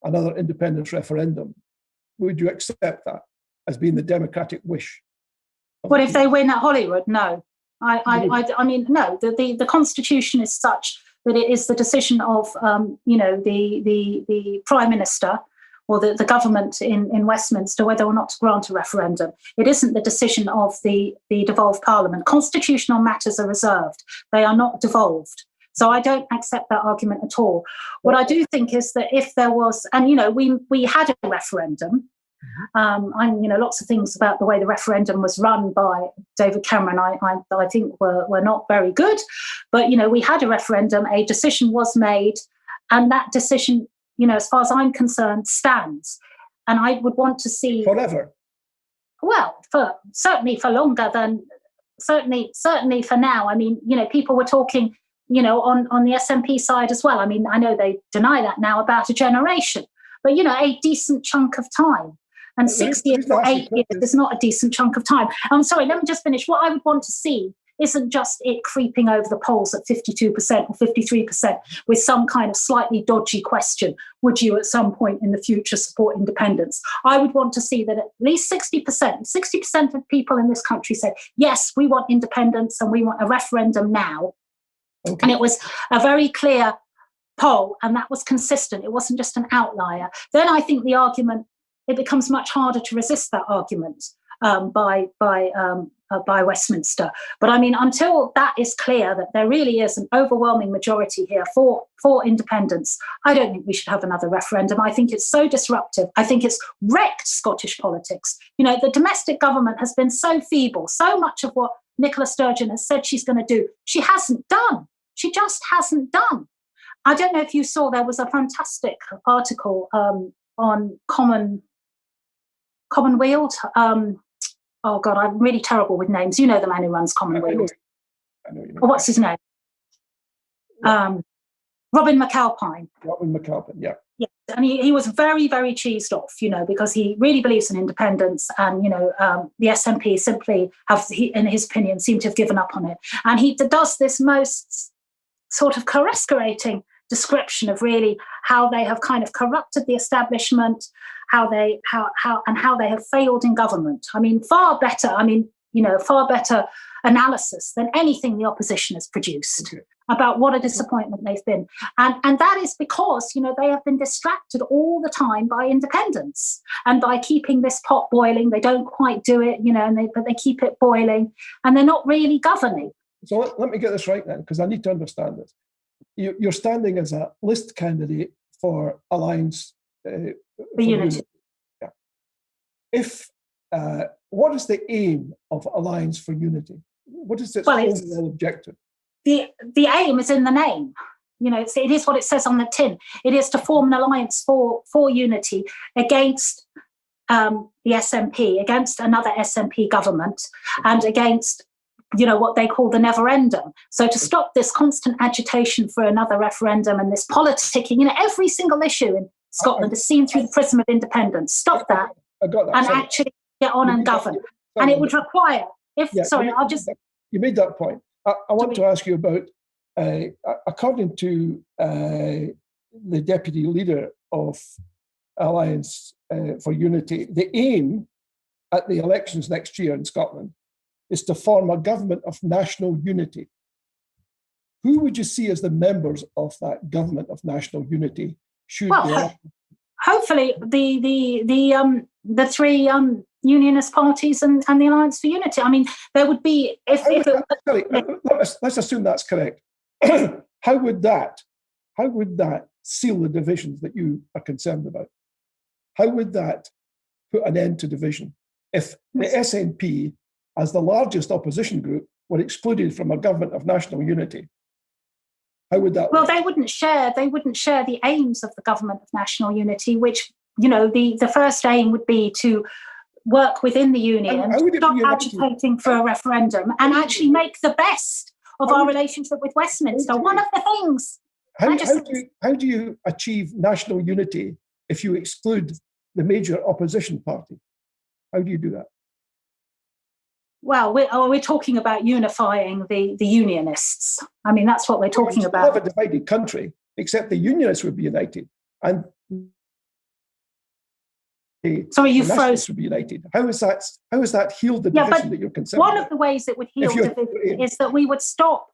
another independence referendum, would you accept that as being the democratic wish? What if they win at Holyrood? No. I mean, no. The Constitution is such that it is the decision of, you know, the Prime Minister or the government in Westminster whether or not to grant a referendum. It isn't the decision of the devolved Parliament. Constitutional matters are reserved. They are not devolved. So I don't accept that argument at all. What I do think is that if there was, and, you know, we had a referendum, and, you know, lots of things about the way the referendum was run by David Cameron, I think were not very good. But, you know, we had a referendum, a decision was made, and that decision, you know, as far as I'm stands. And I would want to see forever. Well, certainly for longer than certainly for now. I mean, you know, people were talking, you know, on the SNP side as well. I mean, I know they deny that now, about a generation, but, you know, a decent chunk of time. And 6 years or 8 years is not a decent chunk of time. I'm sorry, let me just finish. What I would want to see isn't just it creeping over the polls at 52% or 53% with some kind of slightly dodgy question, would you at some point in the future support independence? I would want to see that at least 60% of people in this country said, yes, we want independence and we want a referendum now. Okay. And it was a very clear poll, and that was consistent. It wasn't just an outlier. Then I think the argument, it becomes much harder to resist that argument by Westminster. But I mean, until that is clear that there really is an overwhelming majority here for independence, I don't think we should have another referendum. I think it's so disruptive. I think it's wrecked Scottish politics. You know, the domestic government has been so feeble. So much of what Nicola Sturgeon has said she's going to do, she hasn't done. She just hasn't done. I don't know if you saw, there was a fantastic article on Commonweald. Oh God, I'm really terrible with names. You know the man who runs Commonweald. I know you know. What's his name? Robin McAlpine. Robin McAlpine, yeah. Yeah, and he was very, very cheesed off, you know, because he really believes in independence, and you know, the SNP simply have, in his opinion, seem to have given up on it. And he does this most sort of coruscating description of really how they have kind of corrupted the establishment, how they have failed in government. I mean, far better analysis than anything the opposition has produced about what a disappointment they've been. And that is because, you know, they have been distracted all the time by independence and by keeping this pot boiling. They don't quite do it, you know, but they keep it boiling, and they're not really governing. So let me get this right then, because I need to understand this. You're standing as a list candidate for Alliance for Unity. Yeah. If what is the aim of Alliance for Unity? What is its overall objective? The aim is in the name. You know, it is what it says on the tin. It is to form an alliance for unity against the SNP, against another SNP government, and against, you know, what they call the never-endum. So to stop this constant agitation for another referendum and this politicking, you know, every single issue in Scotland is seen through the prism of independence. Stop that, and actually get on and govern. And it would require, you made that point. I want to ask you about, according to the deputy leader of Alliance for Unity, the aim at the elections next year in Scotland is to form a government of national unity. Who would you see as the members of that government of national unity? Hopefully the three unionist parties and the Alliance for Unity. I mean, there would be let's assume that's correct. How would that seal the divisions that you are concerned about? How would that put an end to division if the SNP, as the largest opposition group, were excluded from a government of national unity? How would that work? They wouldn't share the aims of the government of national unity, which, you know, the first aim would be to work within the union, stop agitating for a referendum, and actually make the best of our relationship with Westminster. One of the things. How do you achieve national unity if you exclude the major opposition party? How do you do that? Well, we're talking about unifying the unionists. I mean, that's what we're talking about. We have a divided country, except the unionists would be united, and you froze. Would be united. How is that healed the division that you're concerned? One of the ways it would heal division is that we would stop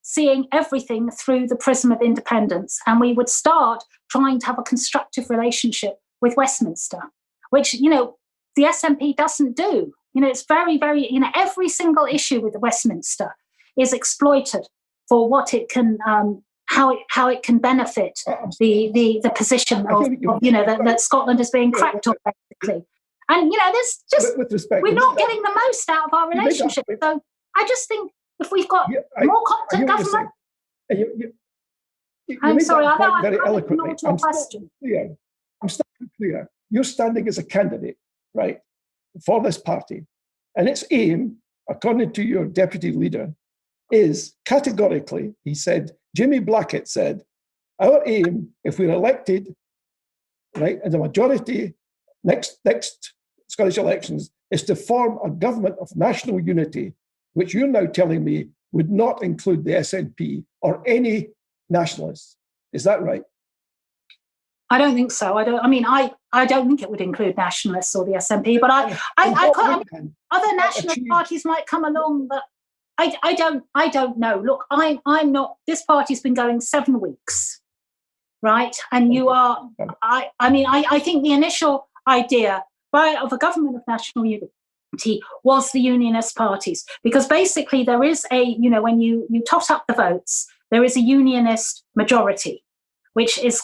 seeing everything through the prism of independence, and we would start trying to have a constructive relationship with Westminster, which, you know, the SNP doesn't do. You know, it's very, very, you know, every single issue with Westminster is exploited for what it can, how it can benefit the position of you know, that Scotland is being cracked on, basically. And, you know, there's just, with respect, we're not getting the most out of our relationship. So I just think if we've got more competent government. I'm sorry, I know I'm very eloquently. I'm still clear. You're standing as a candidate, right, for this party, and its aim, according to your deputy leader, is categorically, he said, Jimmy Blackett said, our aim, if we're elected, right, as a majority next Scottish elections is to form a government of national unity, which you're now telling me would not include the SNP or any nationalists. Is that right? I don't think so. I don't think it would include nationalists or the SNP, but other nationalist parties might come along, but I don't know. Look, I'm not. This party's been going 7 weeks, right? And you are. I think the initial idea of a government of national unity was the unionist parties, because basically there is when you tot up the votes, there is a unionist majority, which is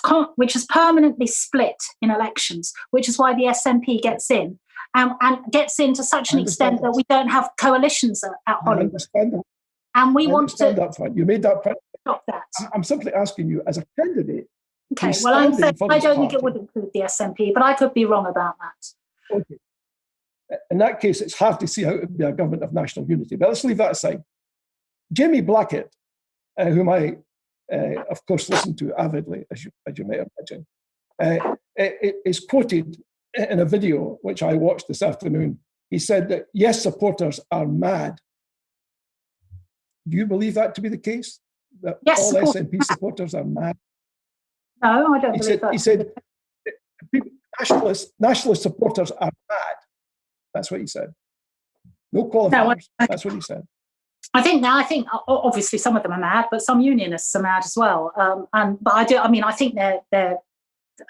permanently split in elections, which is why the SNP gets in. And gets in to such an extent that we don't have coalitions at Hollywood. I understand that. And we want to... that point. You made that point. Stop that. I'm simply asking you, as a candidate... Okay, well, I'm saying I don't think it would include the SNP, but I could be wrong about that. Okay. In that case, it's hard to see how it would be a government of national unity. But let's leave that aside. Jamie Blackett, whom I, of course, listen to avidly, as you may imagine, is quoted in a video which I watched this afternoon. He said that, yes, supporters are mad. Do you believe that to be the case? That all SNP supporters are mad? No, I don't believe that. He said nationalist supporters are mad. That's what he said. No qualifiers. That's what he said. I think obviously some of them are mad, but some unionists are mad as well. I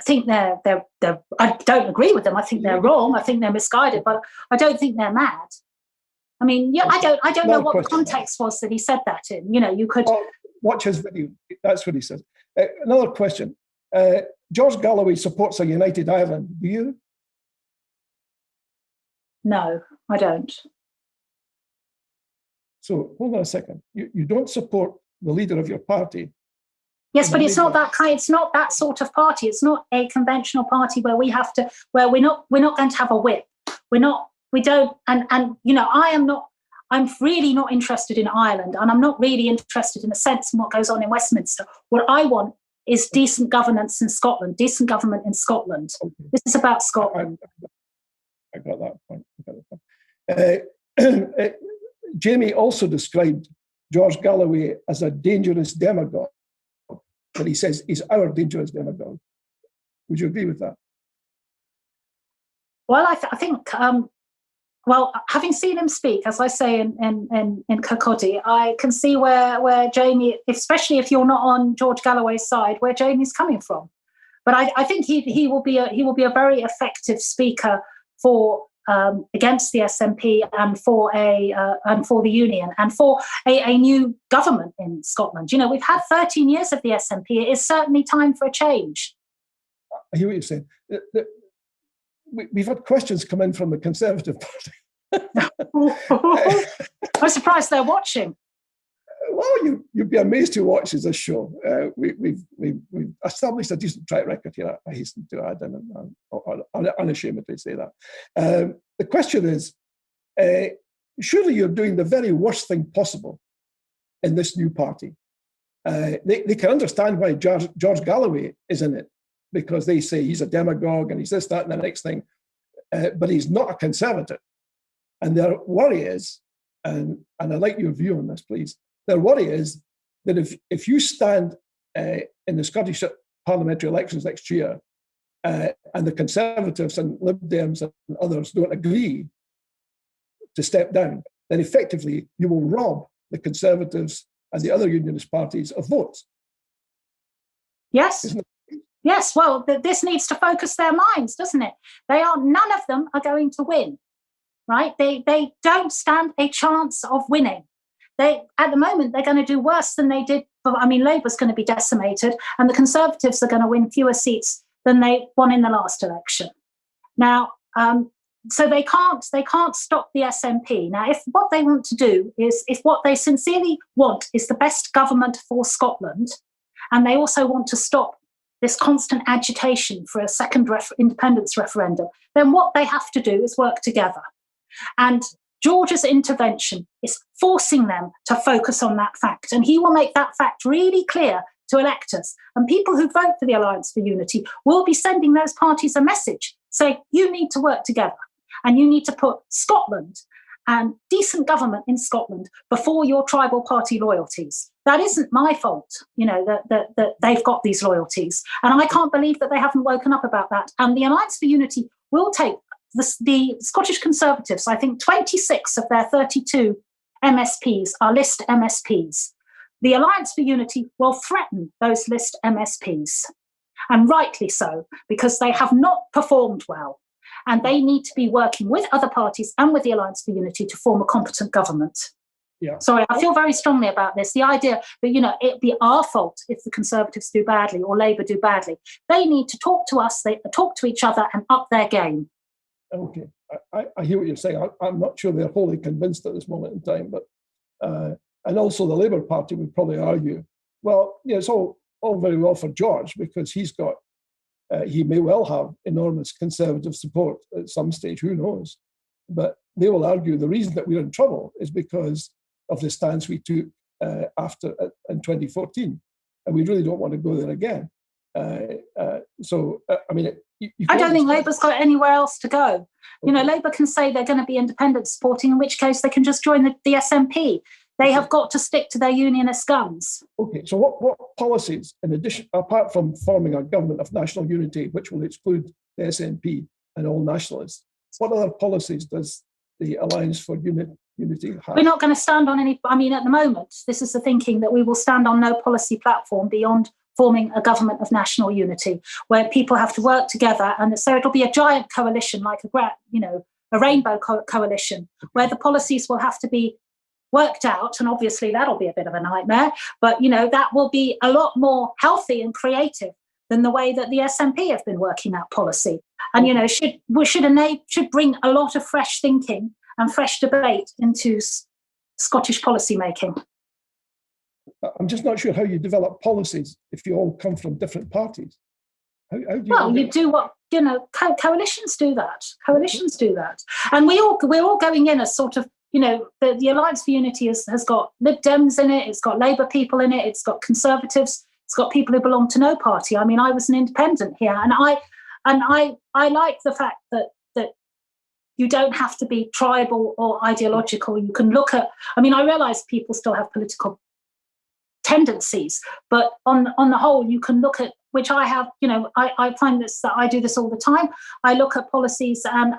think I don't agree with them. I think they're wrong. I think they're misguided, but I don't think they're mad. I mean, I don't know what the context was that he said that in. You could watch his video. That's what he says. Another question. George Galloway supports a united Ireland. Do you? No, I don't. So hold on a second. You don't support the leader of your party. Yes, but it's not that kind. It's not that sort of party. It's not a conventional party where we're not going to have a whip. We don't. I'm really not interested in Ireland, and I'm not really interested in a sense in what goes on in Westminster. What I want is decent governance in Scotland, decent government in Scotland. Okay. This is about Scotland. I got that point. Jamie also described George Galloway as a dangerous demagogue. But he says he's our dangerous demagogue. Would you agree with that? Well, I think, having seen him speak, as I say in Kirkcaldy, I can see where Jamie, especially if you're not on George Galloway's side, where Jamie's coming from. But I think he will be a very effective speaker for against the SNP and for the Union and for a new government in Scotland. We've had 13 years of the SNP. It is certainly time for a change. I hear what you're saying. We've had questions come in from the Conservative Party. I'm surprised they're watching. Well, you'd be amazed who watches this show. We've established a decent track record here, I hasten to add, and I'm unashamedly say that. The question is, surely you're doing the very worst thing possible in this new party. They can understand why George Galloway is in it, because they say he's a demagogue and he's this, that, and the next thing, but he's not a Conservative. And their worry is, and I'd like your view on this, please, their worry is that if you stand in the Scottish parliamentary elections next year and the Conservatives and Lib Dems and others don't agree to step down, then effectively you will rob the Conservatives and the other unionist parties of votes. Yes. Yes, well, this needs to focus their minds, doesn't it? None of them are going to win, right? They don't stand a chance of winning. At the moment, they're going to do worse than they did. Labour's going to be decimated, and the Conservatives are going to win fewer seats than they won in the last election. Now, so they can't stop the SNP. Now, if what they want to do is, if what they sincerely want is the best government for Scotland, and they also want to stop this constant agitation for a second independence referendum, then what they have to do is work together. And George's intervention is forcing them to focus on that fact. And he will make that fact really clear to electors. And people who vote for the Alliance for Unity will be sending those parties a message say, you need to work together and you need to put Scotland and decent government in Scotland before your tribal party loyalties. That isn't my fault, that they've got these loyalties. And I can't believe that they haven't woken up about that. And the Alliance for Unity will take the Scottish Conservatives, I think 26 of their 32 MSPs are list MSPs. The Alliance for Unity will threaten those list MSPs, and rightly so, because they have not performed well. And they need to be working with other parties and with the Alliance for Unity to form a competent government. Yeah. Sorry, I feel very strongly about this. The idea that, it'd be our fault if the Conservatives do badly or Labour do badly. They need to talk to us, they talk to each other and up their game. Okay, I hear what you're saying. I'm not sure they're wholly convinced at this moment in time, but and also the Labour Party would probably argue, well, it's all very well for George because he's got, he may well have enormous Conservative support at some stage, who knows? But they will argue the reason that we're in trouble is because of the stance we took in 2014, and we really don't want to go there again. I don't think Labour's got anywhere else to go. Okay. Labour can say they're going to be independent supporting, in which case they can just join the SNP. They have got to stick to their unionist guns. Okay, so what policies, in addition, apart from forming a government of national unity, which will exclude the SNP and all nationalists, what other policies does the Alliance for Unity have? We're not going to stand on any, at the moment, this is the thinking that we will stand on no policy platform beyond forming a government of national unity, where people have to work together, and so it'll be a giant coalition, like a rainbow coalition, where the policies will have to be worked out, and obviously that'll be a bit of a nightmare, but that will be a lot more healthy and creative than the way that the SNP have been working out policy, and should bring a lot of fresh thinking and fresh debate into Scottish policy making. I'm just not sure how you develop policies if you all come from different parties. How do you you do what coalitions do that. Coalitions do that, and we're all going in as sort of the Alliance for Unity has got Lib Dems in it, it's got Labour people in it, it's got Conservatives, it's got people who belong to no party. I was an independent here, and I like the fact that you don't have to be tribal or ideological. You can look at. I realise people still have political tendencies, but on the whole, you can look at, which I have. I find this that I do this all the time. I look at policies and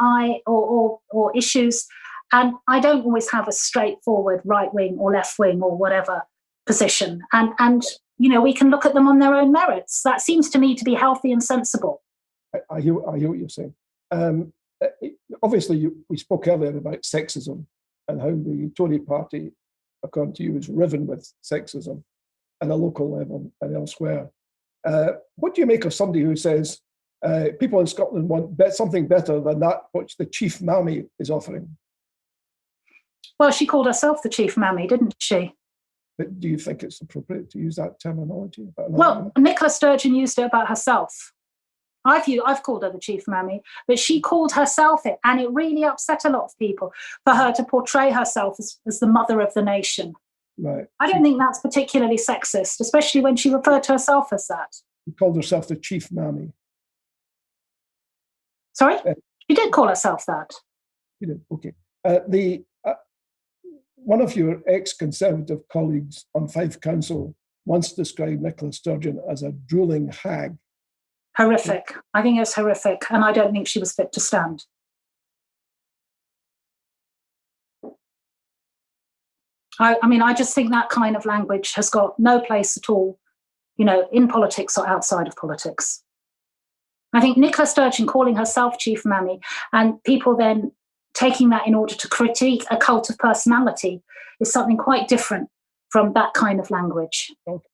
or issues. And I don't always have a straightforward right wing or left wing or whatever position. And we can look at them on their own merits. That seems to me to be healthy and sensible. I hear what you're saying. Obviously, we spoke earlier about sexism and how the Tory party, according to you, is riven with sexism at a local level and elsewhere. What do you make of somebody who says people in Scotland want something better than that which the chief mammy is offering? Well, she called herself the chief mammy, didn't she? But do you think it's appropriate to use that terminology? Well, Nicola Sturgeon used it about herself. I've called her the chief mammy, but she called herself it, and it really upset a lot of people for her to portray herself as the mother of the nation. Right. I don't think that's particularly sexist, especially when she referred to herself as that. She called herself the chief mammy. Sorry? She did call herself that. She did, okay. One of your ex-Conservative colleagues on Fife Council once described Nicola Sturgeon as a drooling hag. Horrific. I think it's horrific, and I don't think she was fit to stand. I just think that kind of language has got no place at all, in politics or outside of politics. I think Nicola Sturgeon calling herself chief mammy and people then taking that in order to critique a cult of personality is something quite different from that kind of language. Okay.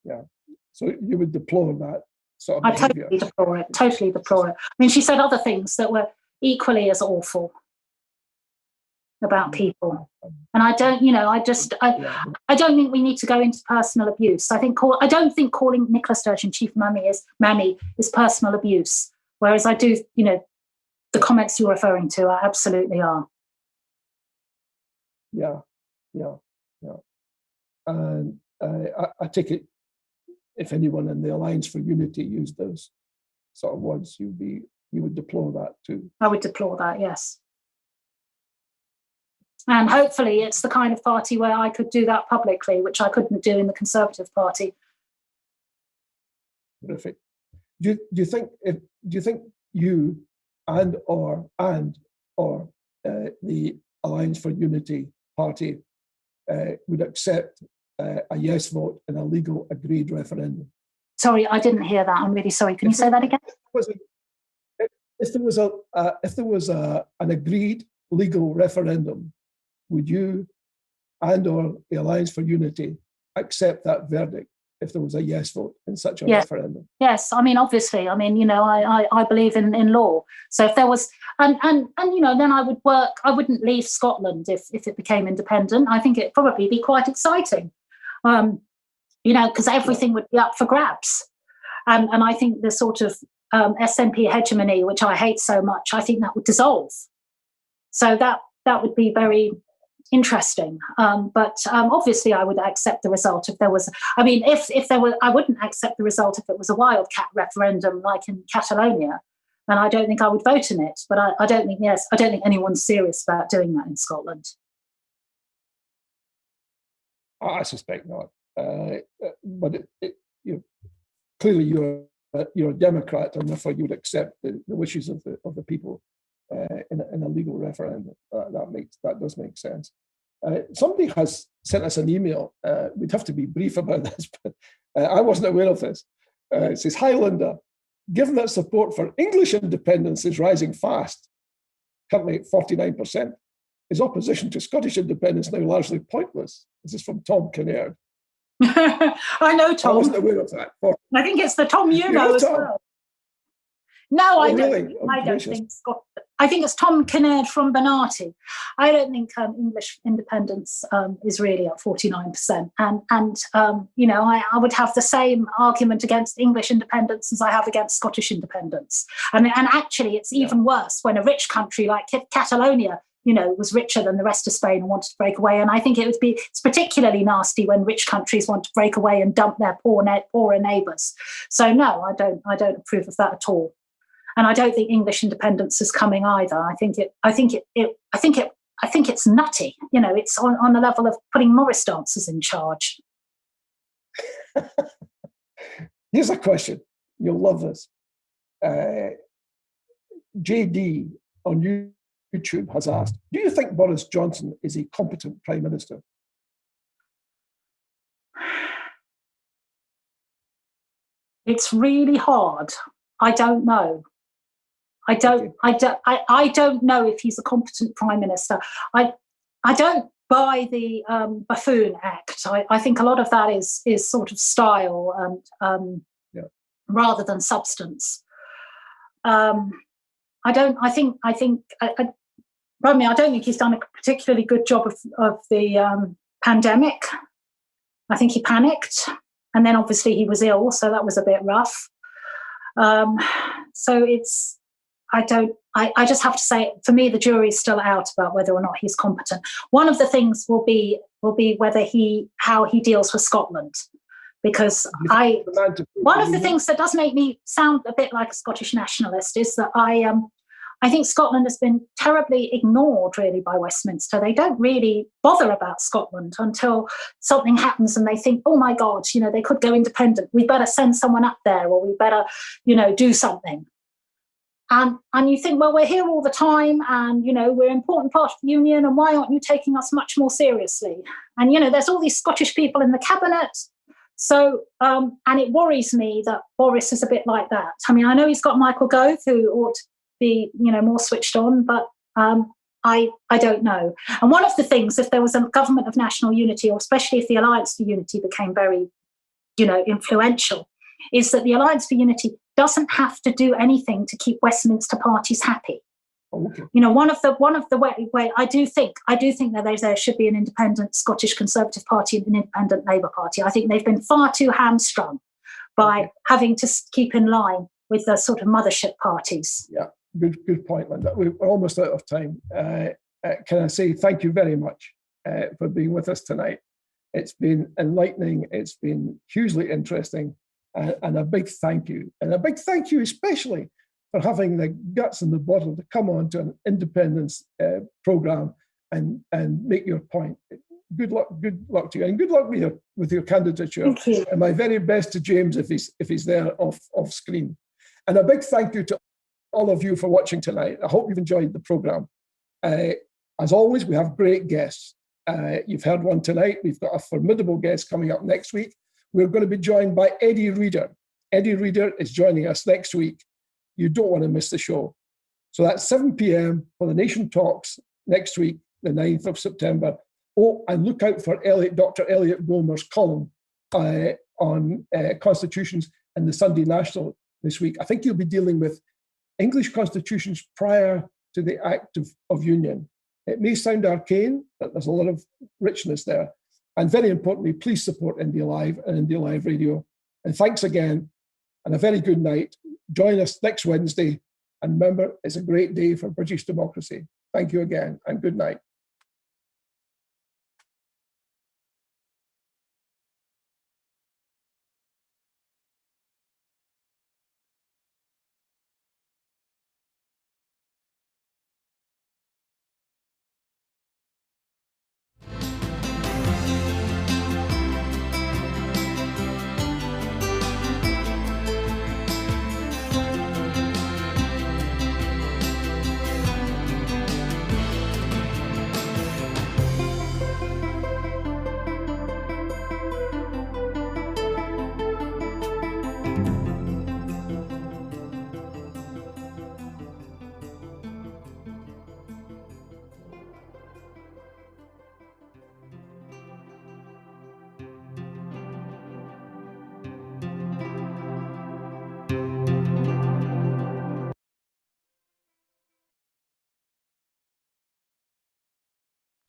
Yeah. So you would deplore that sort of behavior? I totally deplore it. She said other things that were equally as awful about people. And I don't, I don't think we need to go into personal abuse. I don't think calling Nicola Sturgeon chief mammy is personal abuse. Whereas I do, the comments you're referring to absolutely are. Yeah. And I take it, if anyone in the Alliance for Unity used those sort of words, you would deplore that too. I would deplore that, yes. And hopefully it's the kind of party where I could do that publicly, which I couldn't do in the Conservative Party. Terrific. Do you think you and or the Alliance for Unity Party would accept a yes vote in a legal agreed referendum? Sorry, I didn't hear that. I'm really sorry. Can you say that again? If there was an agreed legal referendum, would you and or the Alliance for Unity accept that verdict if there was a yes vote in such a referendum? Yes, I mean, obviously, I mean, I believe in law. So if there was, and then I would work, I wouldn't leave Scotland if it became independent. I think it'd probably be quite exciting, because everything would be up for grabs. And I think the sort of SNP hegemony, which I hate so much, I think that would dissolve. So that would be very interesting. But obviously I would accept the result if there was, if there were, I wouldn't accept the result if it was a wildcat referendum like in Catalonia. And I don't think I would vote in it. But I don't think anyone's serious about doing that in Scotland. I suspect not. But clearly you're a Democrat, and therefore you would accept the wishes of the people in a legal referendum. That does make sense. Somebody has sent us an email. We'd have to be brief about this, but I wasn't aware of this. It says, "Hi Linda, given that support for English independence is rising fast, currently at 49%, is opposition to Scottish independence now largely pointless?" This is from Tom Kinnaird. I know Tom. I wasn't aware of that. I think it's the Tom you know as Tom? Well. No, I don't. Really? I don't think Scott. I think it's Tom Kinnaird from Bernarty. I don't think English independence is really at 49%. And I would have the same argument against English independence as I have against Scottish independence. And actually, it's even worse when a rich country like Catalonia, was richer than the rest of Spain and wanted to break away. And I think it's particularly nasty when rich countries want to break away and dump their poorer neighbours. So no, I don't approve of that at all. And I don't think English independence is coming either. I think it's nutty. It's on the level of putting Morris dancers in charge. Here's a question. You'll love this. JD on YouTube has asked, do you think Boris Johnson is a competent Prime Minister? It's really hard. I don't know. I don't know if he's a competent Prime Minister. I don't buy the buffoon act. I think a lot of that is sort of style and rather than substance. I don't think he's done a particularly good job of the pandemic. I think he panicked, and then obviously he was ill, so that was a bit rough. So I just have to say, for me, the jury's still out about whether or not he's competent. One of the things will be how he deals with Scotland, because one of the things that does make me sound a bit like a Scottish nationalist is that I think Scotland has been terribly ignored, really, by Westminster. They don't really bother about Scotland until something happens and they think, oh, my God, they could go independent. We better send someone up there, or we better, do something. And you think, well, we're here all the time and, we're an important part of the union, and why aren't you taking us much more seriously? And, there's all these Scottish people in the cabinet. So, and it worries me that Boris is a bit like that. I mean, I know he's got Michael Gove, who ought to be, more switched on, but I don't know. And one of the things, if there was a government of national unity, or especially if the Alliance for Unity became very, influential, is that the Alliance for Unity doesn't have to do anything to keep Westminster parties happy. Okay. One of the way I do think that there should be an independent Scottish Conservative Party and an independent Labour Party. I think they've been far too hamstrung by having to keep in line with the sort of mothership parties. Yeah, good point, Linda. We're almost out of time. Can I say thank you very much for being with us tonight? It's been enlightening. It's been hugely interesting. And a big thank you. And a big thank you especially for having the guts and the bottle to come on to an independence programme and make your point. Good luck to you, and good luck with your candidature. Thank you. And my very best to James if he's there off screen. And a big thank you to all of you for watching tonight. I hope you've enjoyed the programme. As always, we have great guests. You've heard one tonight. We've got a formidable guest coming up next week. We're going to be joined by Eddie Reader. Eddie Reader is joining us next week. You don't want to miss the show. So that's 7 p.m. for the Nation Talks next week, the 9th of September. Oh, and look out for Dr. Elliot Gomer's column on constitutions and the Sunday National this week. I think he'll be dealing with English constitutions prior to the Act of Union. It may sound arcane, but there's a lot of richness there. And very importantly, please support IndyLive and IndyLive Radio. And thanks again, and a very good night. Join us next Wednesday. And remember, it's a great day for British democracy. Thank you again, and good night.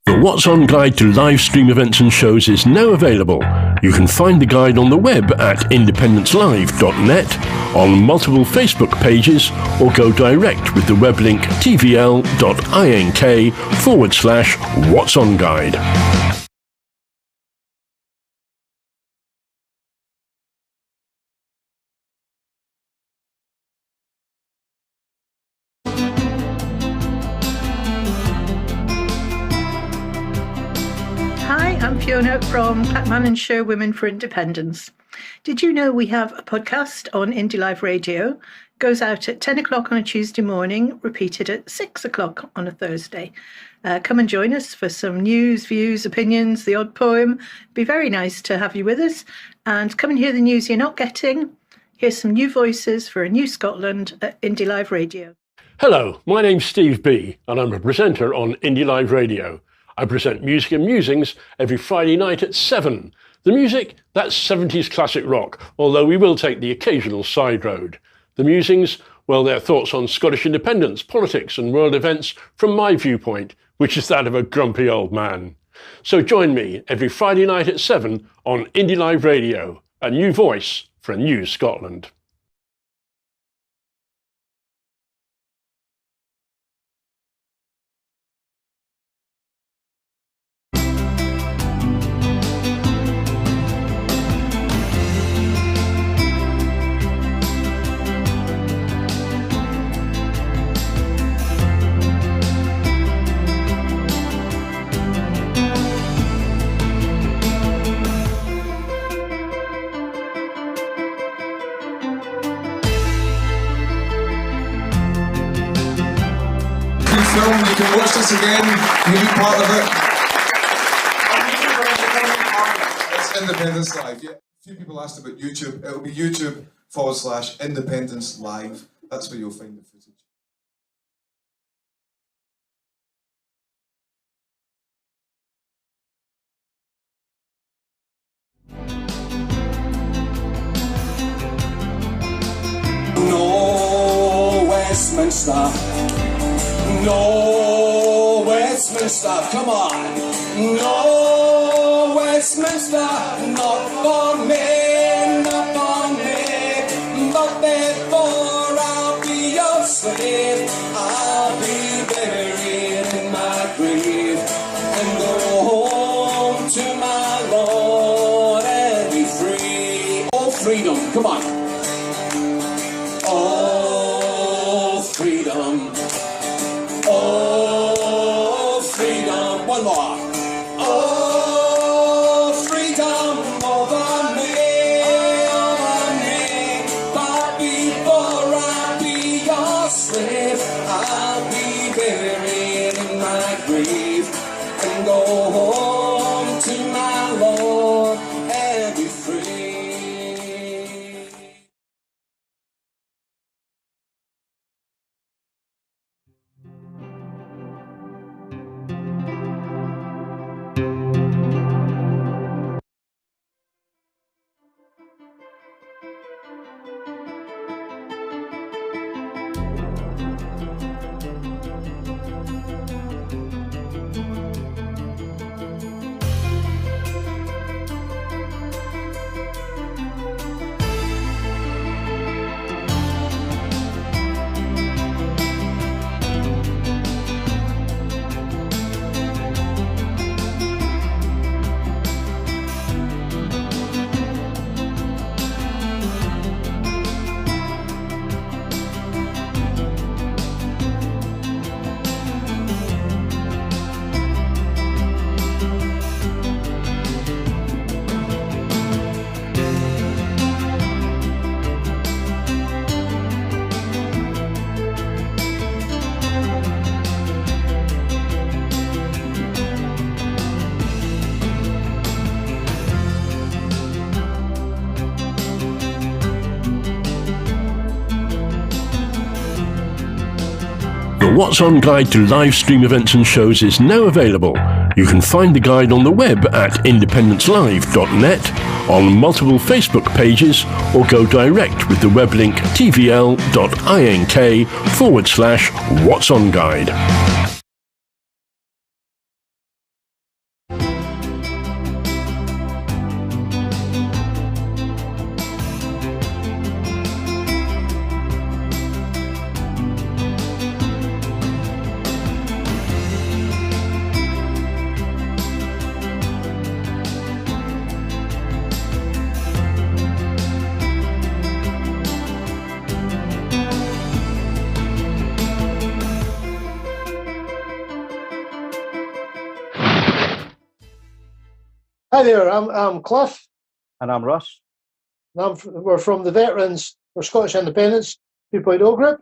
The What's On guide to live stream events and shows is now available. You can find the guide on the web at independencelive.net, on multiple Facebook pages, or go direct with the web link tvl.ink/What's On Guide. I'm Fiona from Clackmannanshire Women for Independence. Did you know we have a podcast on IndyLive Radio? Goes out at 10 o'clock on a Tuesday morning, repeated at 6 o'clock on a Thursday. Come and join us for some news, views, opinions, the odd poem. Be very nice to have you with us. And come and hear the news you're not getting. Here's some new voices for a new Scotland at IndyLive Radio. Hello, my name's Steve B, and I'm a presenter on IndyLive Radio. I present Music and Musings every Friday night at 7. The music, that's 70s classic rock, although we will take the occasional side road. The musings, well, they're thoughts on Scottish independence, politics and world events from my viewpoint, which is that of a grumpy old man. So join me every Friday night at 7 on IndyLive Radio, a new voice for a new Scotland. Film. You can watch this again, you can be part of it. It's Independence Live. Yeah. A few people asked about YouTube. It'll be YouTube/Independence Live. That's where you'll find the footage. No Westminster. No Westminster, come on. No Westminster, not for me, not for me. But before I'll be your slave, I'll be buried in my grave and go home to my Lord and be free. Oh, free. freedom. Come on. Oh, freedom. Oh, freedom. One more. Oh, freedom over me. But before I be your slave, I'll be buried in my grave and go home to my Lord and be free. The What's On guide to live stream events and shows is now available. You can find the guide on the web at independencelive.net, on multiple Facebook pages, or go direct with the web link tvl.ink/What's On Guide. Hi there, I'm Cliff. And I'm Russ. And we're from the Veterans for Scottish Independence 2.0 group.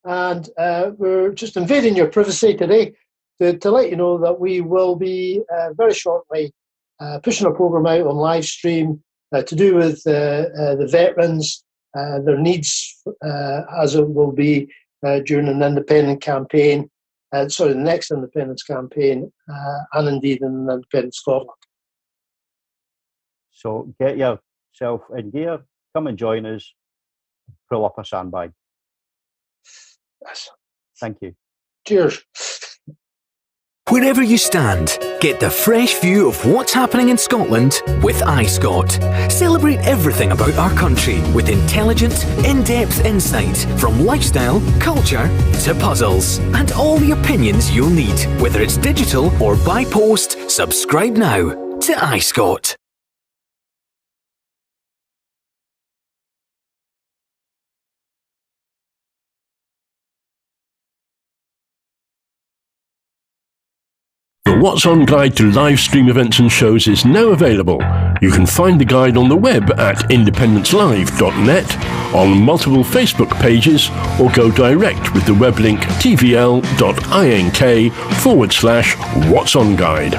And we're just invading your privacy today to let you know that we will be very shortly pushing a programme out on live stream to do with the veterans, their needs as it will be during an independent campaign. The next independence campaign, and indeed in Independent Scotland. So get yourself in gear, come and join us, pull up a sandbag. Yes. Thank you. Cheers. Wherever you stand, get the fresh view of what's happening in Scotland with iScot. Celebrate everything about our country with intelligent, in-depth insight from lifestyle, culture to puzzles. And all the opinions you'll need, whether it's digital or by post. Subscribe now to iScot. The What's On guide to live stream events and shows is now available. You can find the guide on the web at independencelive.net, on multiple Facebook pages, or go direct with the web link tvl.ink/What's On Guide.